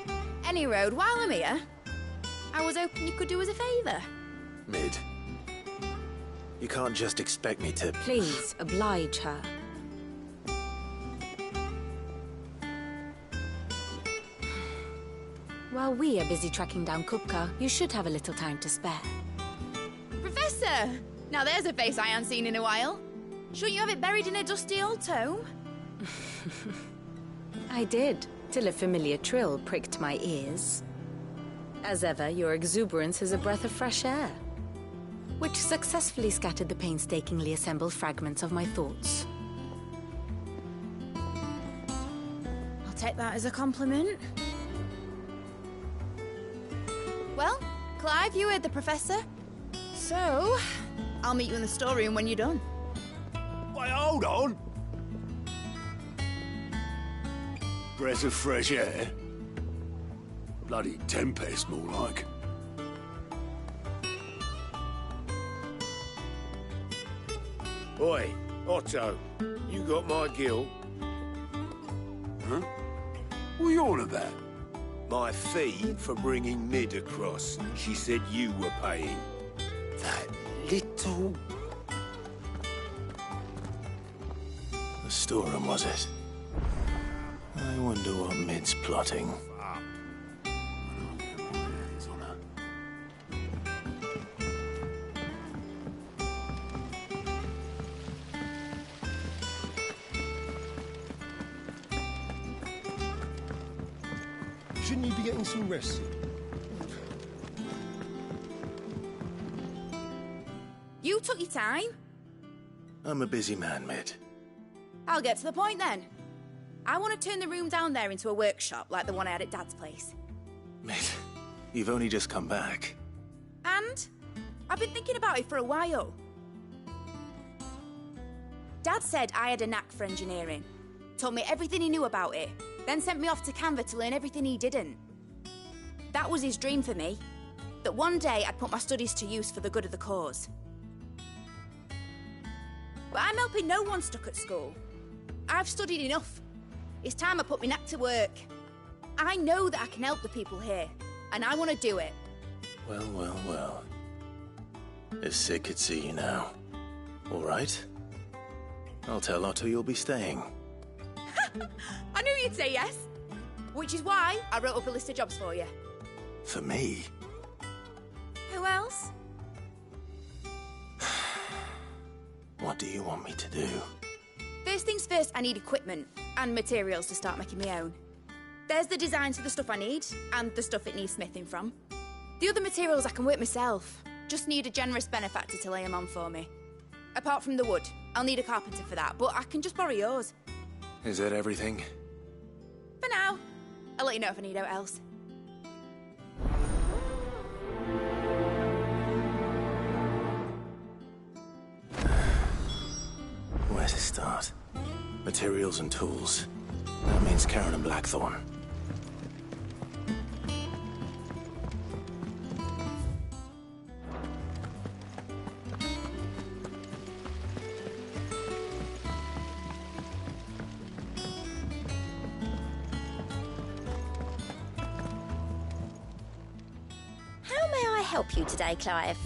Any road, while I'm here, I was hoping you could do us a favour. Mid. You can't just expect me to... Please, oblige her. While we are busy tracking down Kupka, you should have a little time to spare. Professor! Now there's a face I haven't seen in a while. Shouldn't you have it buried in a dusty old tome? I did, till a familiar trill pricked my ears. As ever, your exuberance is a breath of fresh air, which successfully scattered the painstakingly assembled fragments of my thoughts. I'll take that as a compliment. Well, Clive, you heard the Professor. So, I'll meet you in the storeroom when you're done. Wait, hold on. Breath of fresh air? Bloody tempest, more like. Oi, Otto, you got my gill? Huh? What are you on about? My fee for bringing Mid across. She said you were paying. That little... The storeroom, was it? I wonder what Mid's plotting. Shouldn't you be getting some rest? You took your time. I'm a busy man, Mid. I'll get to the point then. I want to turn the room down there into a workshop like the one I had at Dad's place. Mid, you've only just come back. And I've been thinking about it for a while. Dad said I had a knack for engineering. Told me everything he knew about it. Then sent me off to Canva to learn everything he didn't. That was his dream for me. That one day I'd put my studies to use for the good of the cause. But I'm helping no one stuck at school. I've studied enough. It's time I put my knack to work. I know that I can help the people here, and I want to do it. Well. If Sid could see you now. All right. I'll tell Otto you'll be staying. I knew you'd say yes. Which is why I wrote up a list of jobs for you. For me? Who else? What do you want me to do? First things first, I need equipment and materials to start making my own. There's the designs for the stuff I need and the stuff it needs smithing from. The other materials I can work myself. Just need a generous benefactor to lay them on for me. Apart from the wood, I'll need a carpenter for that, but I can just borrow yours. Is that everything? For now. I'll let you know if I need out else. Where to start? Materials and tools. That means Karen and Blackthorn. How may I help you today, Clive?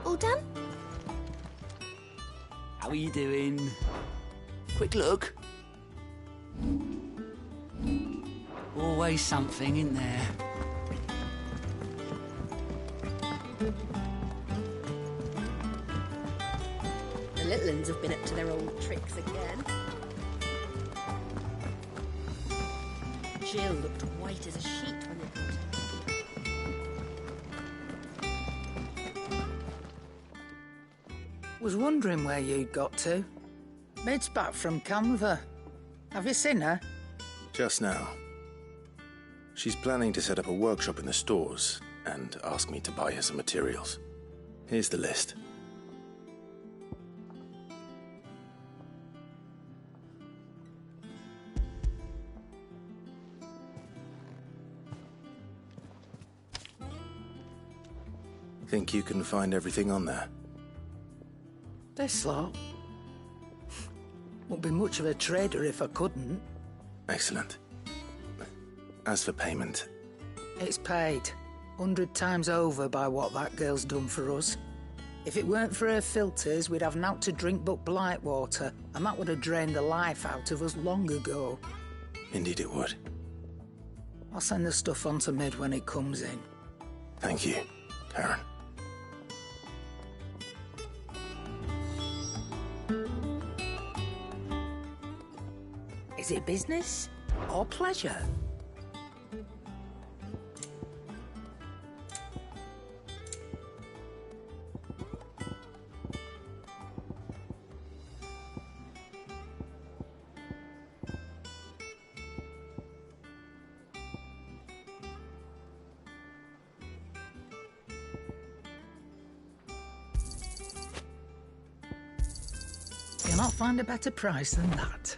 All done? How are you doing? Quick look. Always something in there. The little uns have been up to their old tricks again. Jill looked white as a sheet when they got Was wondering where you'd got to. Mid's back from Canva. Have you seen her? Just now. She's planning to set up a workshop in the stores and ask me to buy her some materials. Here's the list. Think you can find everything on there? This lot? Wouldn't be much of a trader if I couldn't. Excellent. As for payment... It's paid 100 times over by what that girl's done for us. If it weren't for her filters, we'd have naught to drink but blight water, and that would have drained the life out of us long ago. Indeed it would. I'll send the stuff on to Mid when it comes in. Thank you, Karen. Is it business or pleasure? You'll not find a better price than that.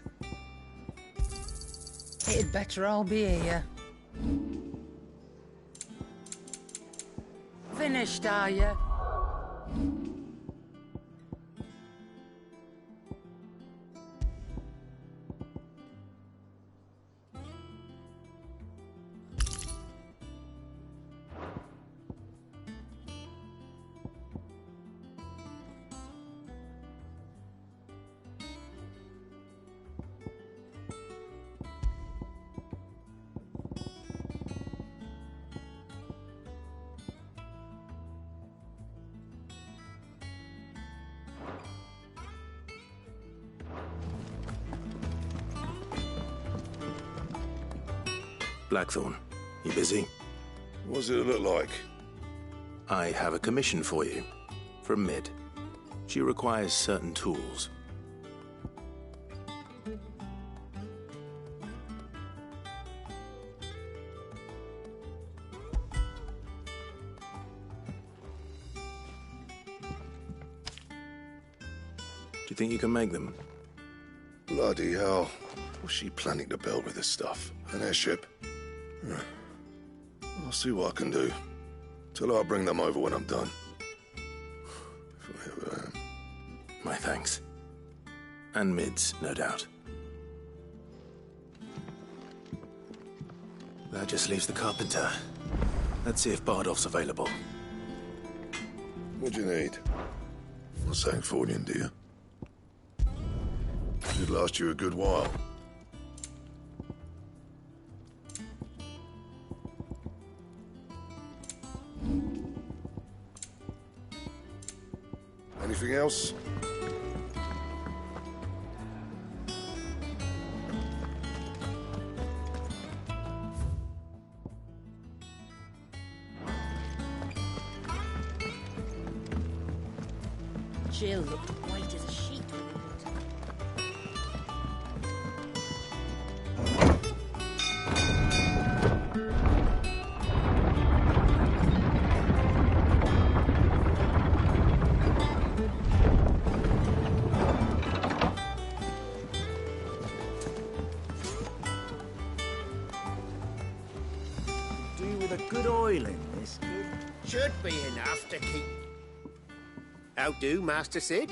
It'd better all be here. Finished, are you? Blackthorn, you busy? What does it look like? I have a commission for you. From Mid. She requires certain tools. Do you think you can make them? Bloody hell. What's she planning to build with this stuff? An airship? I'll see what I can do. Tell her I'll bring them over when I'm done. If I ever am. My thanks. And Mid's, no doubt. That just leaves the carpenter. Let's see if Bardolph's available. What do you need? Not saying fortune, do you? Should last you a good while. Anything else? Jill looked white as a sheet. Good oiling, this kid. Should be enough to keep... How do, Master Sid?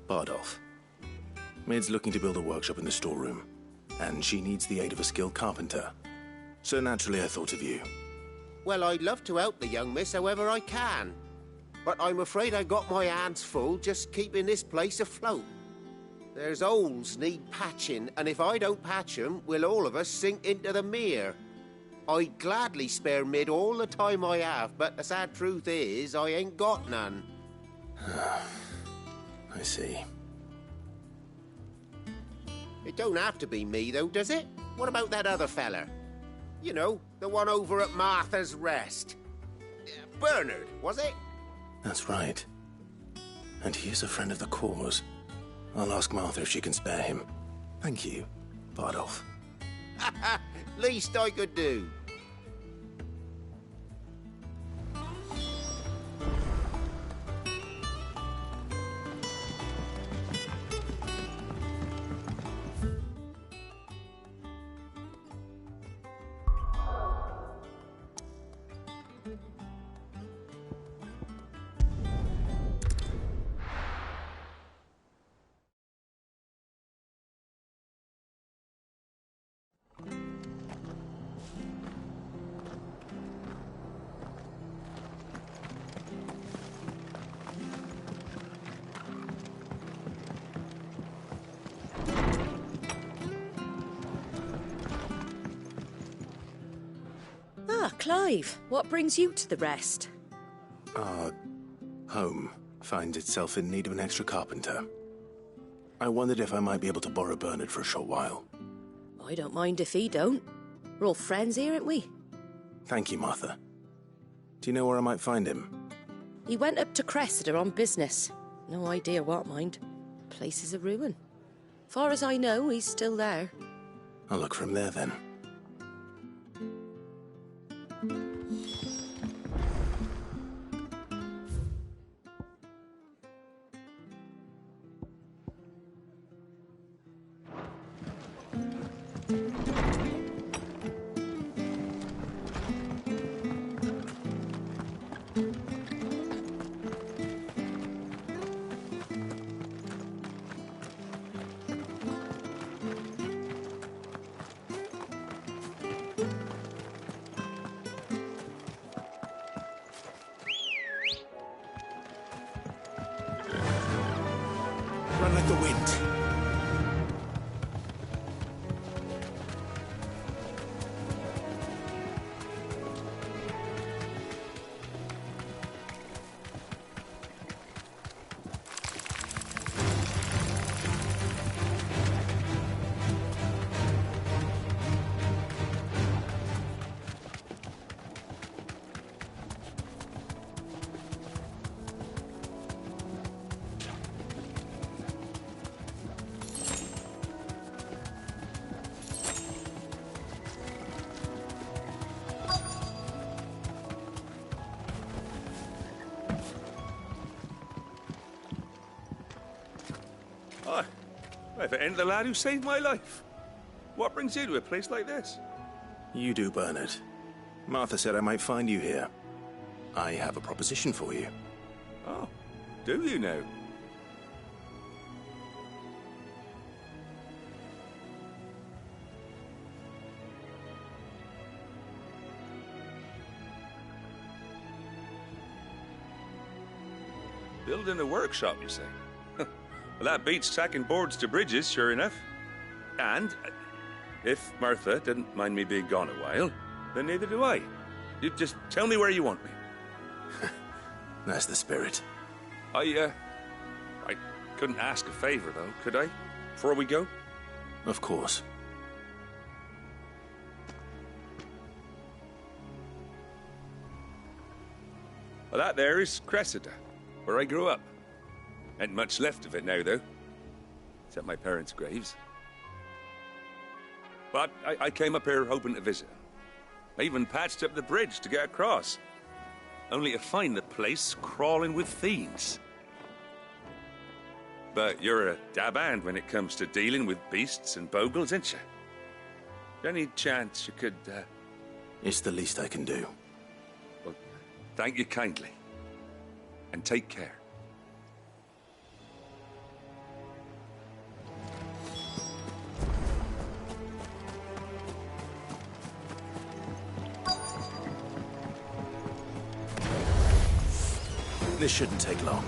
Bardolph. Mid's looking to build a workshop in the storeroom, and she needs the aid of a skilled carpenter. So naturally I thought of you. Well, I'd love to help the young miss however I can. But I'm afraid I got my hands full just keeping this place afloat. There's holes need patching, and if I don't patch them, we'll all of us sink into the mere. I'd gladly spare Mid all the time I have, but the sad truth is, I ain't got none. I see. It don't have to be me, though, does it? What about that other fella? You know, the one over at Martha's Rest. Bernard, was it? That's right. And he is a friend of the cause. I'll ask Martha if she can spare him. Thank you, Bardolph. Least I could do. Ah, Clive, what brings you to the rest? Our home finds itself in need of an extra carpenter. I wondered if I might be able to borrow Bernard for a short while. I don't mind if he don't. We're all friends here, aren't we? Thank you, Martha. Do you know where I might find him? He went up to Cressida on business. No idea what, mind. Place is a ruin. Far as I know, he's still there. I'll look for him there, then. Run like the wind. If it ain't the lad who saved my life. What brings you to a place like this? You do, Bernard. Martha said I might find you here. I have a proposition for you. Oh, do you now? Building a workshop, you say? Well, that beats tacking boards to bridges, sure enough. And if Martha didn't mind me being gone a while, then neither do I. You just tell me where you want me. That's the spirit. I couldn't ask a favor, though, could I? Before we go? Of course. Well, that there is Cressida, where I grew up. Ain't much left of it now, though. Except my parents' graves. But I came up here hoping to visit. I even patched up the bridge to get across. Only to find the place crawling with fiends. But you're a dab hand when it comes to dealing with beasts and bogles, ain't you? Any chance you could, It's the least I can do. Well, thank you kindly. And take care. This shouldn't take long.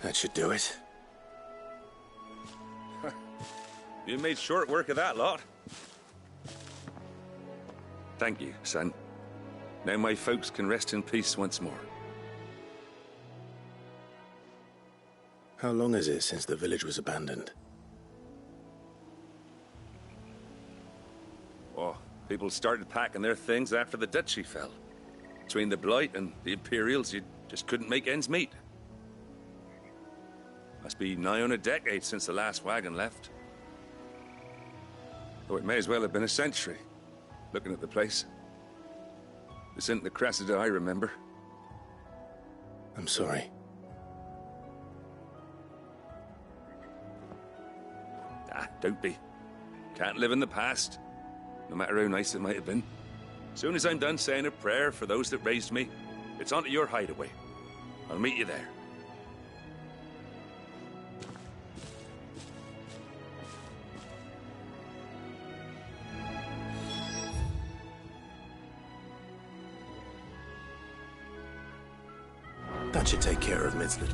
That should do it. You made short work of that lot. Thank you, son. Now my folks can rest in peace once more. How long is it since the village was abandoned? Oh, people started packing their things after the duchy fell. Between the Blight and the Imperials, you just couldn't make ends meet. Must be nigh on a decade since the last wagon left. Though it may as well have been a century, looking at the place. This isn't the Cressida I remember. I'm sorry. Ah, don't be. Can't live in the past, no matter how nice it might have been. Soon as I'm done saying a prayer for those that raised me, it's onto your hideaway. I'll meet you there. That should take care of Midslet.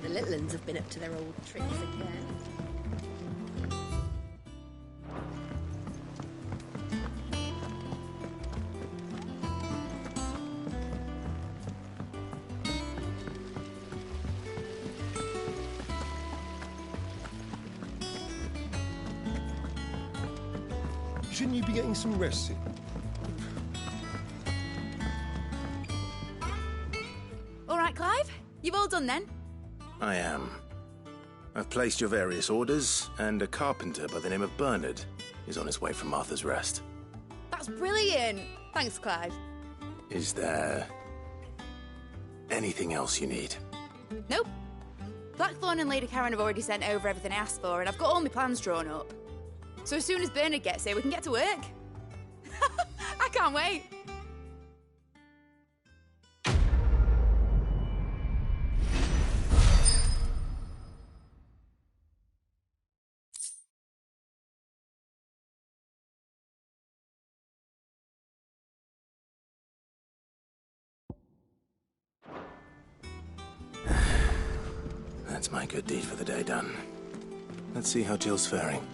The little uns have been up to their old tricks again. Shouldn't you be getting some rest, Sid? All right, Clive. You've all done then? I am. I've placed your various orders, and a carpenter by the name of Bernard is on his way from Martha's Rest. That's brilliant. Thanks, Clive. Is there anything else you need? Nope. Blackthorn and Lady Karen have already sent over everything I asked for, and I've got all my plans drawn up. So as soon as Bernard gets here, we can get to work. I can't wait. That's my good deed for the day done. Let's see how Jill's faring.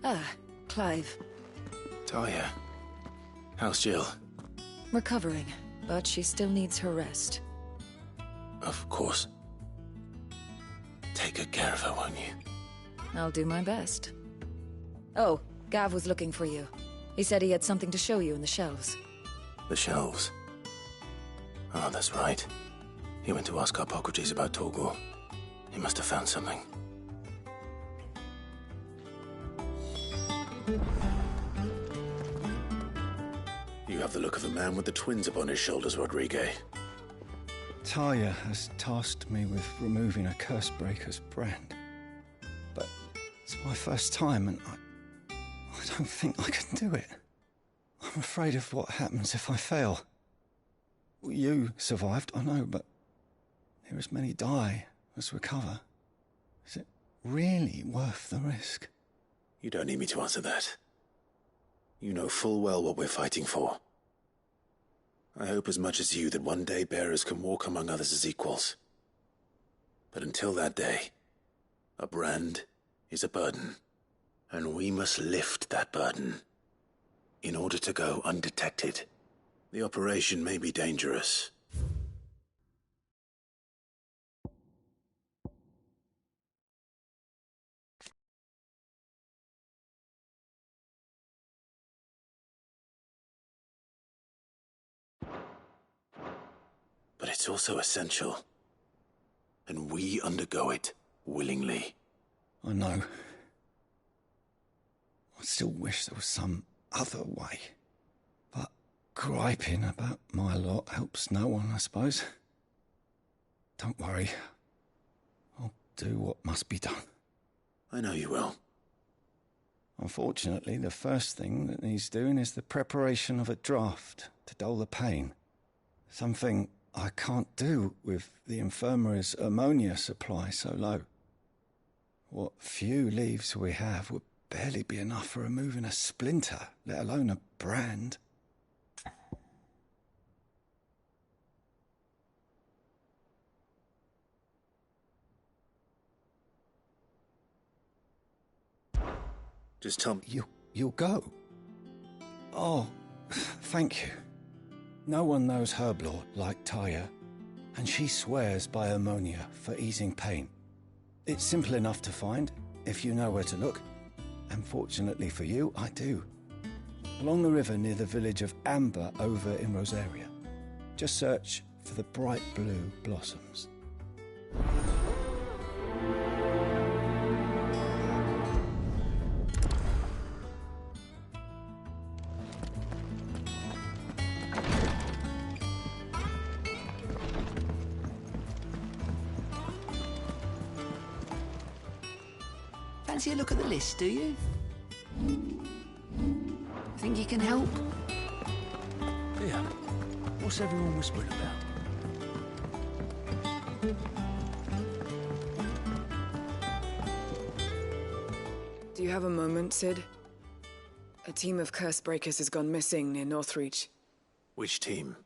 Ah, Clive. Talia. How's Jill? Recovering, but she still needs her rest. Of course. Take good care of her, won't you? I'll do my best. Oh, Gav was looking for you. He said he had something to show you in the shelves. The shelves? Oh, that's right. He went to ask Hippocrates about Torgor. He must have found something. You have the look of a man with the twins upon his shoulders, Rodrigue. Talia has tasked me with removing a Cursebreaker's brand. But it's my first time, and I don't think I can do it. I'm afraid of what happens if I fail. You survived, I know, but near as many die as recover. Is it really worth the risk? You don't need me to answer that. You know full well what we're fighting for. I hope as much as you that one day bearers can walk among others as equals. But until that day, a brand is a burden, and we must lift that burden in order to go undetected. The operation may be dangerous. But it's also essential. And we undergo it willingly. I know. I still wish there was some other way. But griping about my lot helps no one, I suppose. Don't worry. I'll do what must be done. I know you will. Unfortunately, the first thing that needs doing is the preparation of a draft to dull the pain. Something I can't do with the infirmary's ammonia supply so low. What few leaves we have would barely be enough for removing a splinter, let alone a brand. Just tell me. You'll go? Oh, thank you. No one knows herb lore like Talia, and she swears by ammonia for easing pain. It's simple enough to find, if you know where to look. And fortunately for you, I do. Along the river near the village of Amber over in Rosaria. Just search for the bright blue blossoms. Fancy a look at the list, do you? Think you can help? Yeah. What's everyone whispering about? Do you have a moment, Sid? A team of Cursebreakers has gone missing near Northreach. Which team?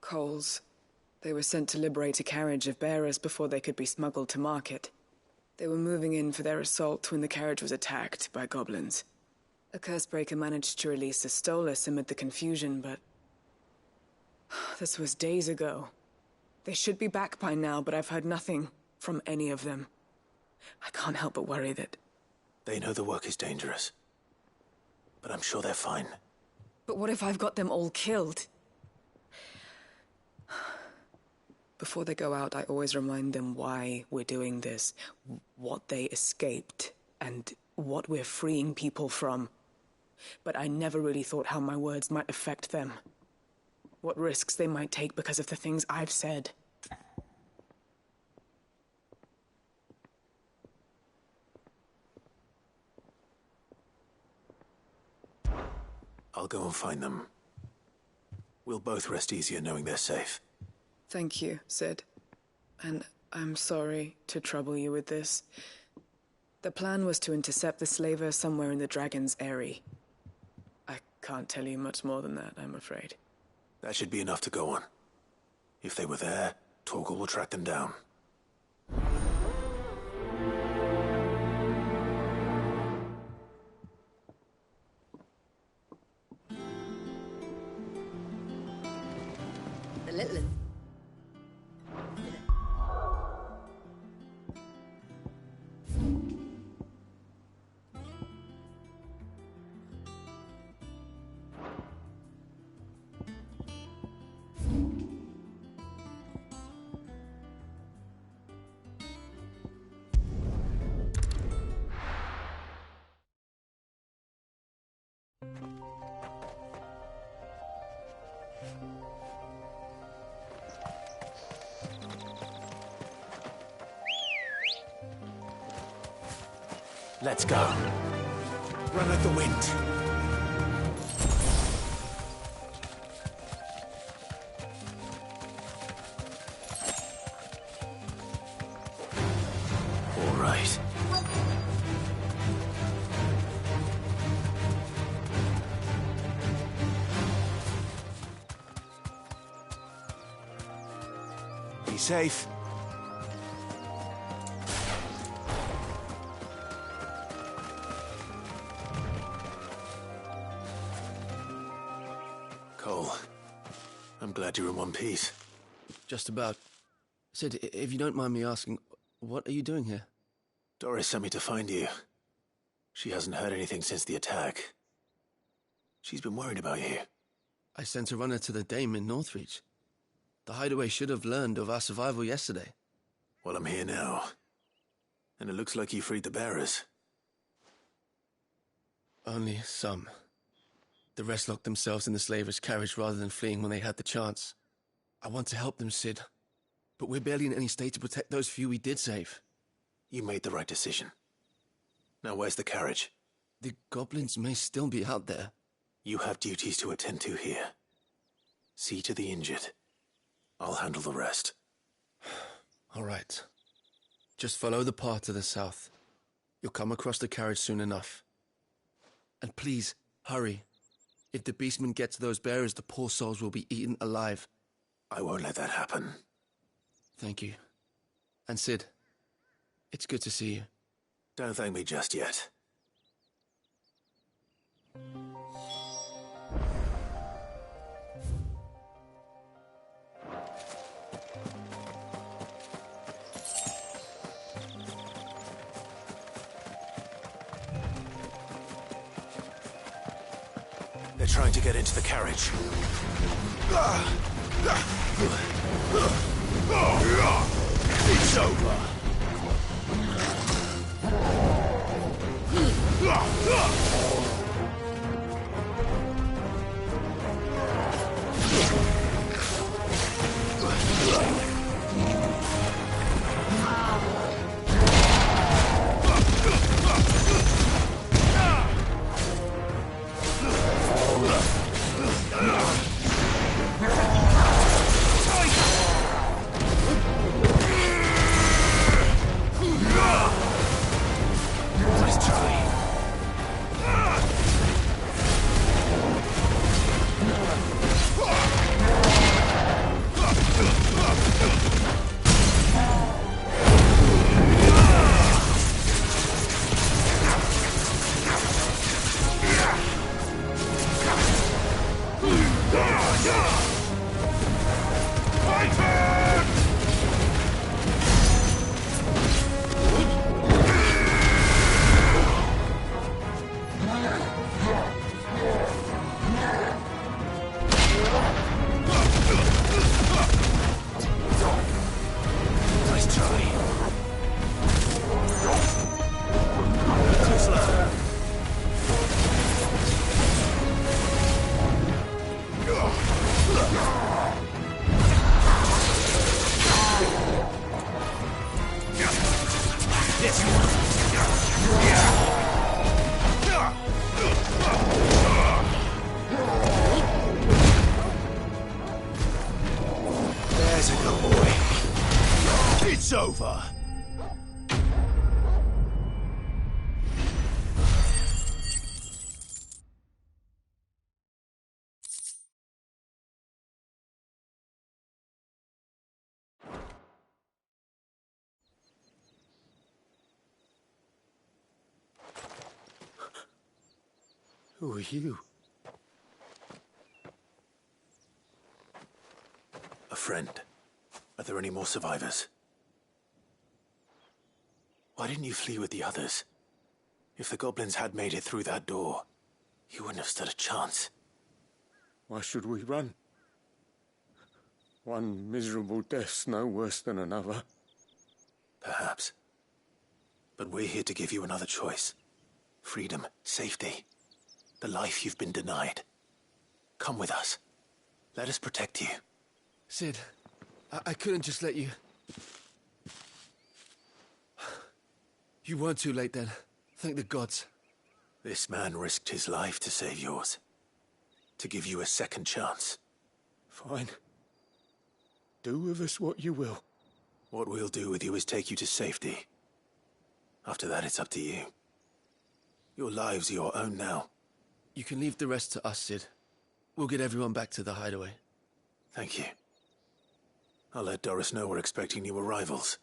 Coles. They were sent to liberate a carriage of bearers before they could be smuggled to market. They were moving in for their assault when the carriage was attacked by goblins. A Cursebreaker managed to release a Stolas amid the confusion, but... this was days ago. They should be back by now, but I've heard nothing from any of them. I can't help but worry that... They know the work is dangerous. But I'm sure they're fine. But what if I've got them all killed? Before they go out, I always remind them why we're doing this, what they escaped, and what we're freeing people from. But I never really thought how my words might affect them. What risks they might take because of the things I've said. I'll go and find them. We'll both rest easier knowing they're safe. Thank you, Sid. And I'm sorry to trouble you with this. The plan was to intercept the slaver somewhere in the Dragon's Eyrie. I can't tell you much more than that, I'm afraid. That should be enough to go on. If they were there, Torgal will track them down. The little one. Let's go. Run like the wind. All right. Be safe. Cole, I'm glad you're in one piece. Just about. Sid, if you don't mind me asking, what are you doing here? Doris sent me to find you. She hasn't heard anything since the attack. She's been worried about you. I sent a runner to the Dame in Northreach. The hideaway should have learned of our survival yesterday. Well, I'm here now. And it looks like you freed the bearers. Only some. The rest locked themselves in the slaver's carriage rather than fleeing when they had the chance. I want to help them, Sid. But we're barely in any state to protect those few we did save. You made the right decision. Now where's the carriage? The goblins may still be out there. You have duties to attend to here. See to the injured. I'll handle the rest. All right. Just follow the path to the south. You'll come across the carriage soon enough. And please, hurry. If the beastmen get to those bearers, the poor souls will be eaten alive. I won't let that happen. Thank you. And Sid, it's good to see you. Don't thank me just yet. They're trying to get into the carriage. It's over. It's over! Who are you? A friend. Are there any more survivors? Why didn't you flee with the others? If the goblins had made it through that door, you wouldn't have stood a chance. Why should we run? One miserable death's no worse than another. Perhaps. But we're here to give you another choice. Freedom, safety, the life you've been denied. Come with us. Let us protect you. Sid, I couldn't just let you... You weren't too late then. Thank the gods. This man risked his life to save yours. To give you a second chance. Fine. Do with us what you will. What we'll do with you is take you to safety. After that, it's up to you. Your lives are your own now. You can leave the rest to us, Sid. We'll get everyone back to the hideaway. Thank you. I'll let Doris know we're expecting new arrivals.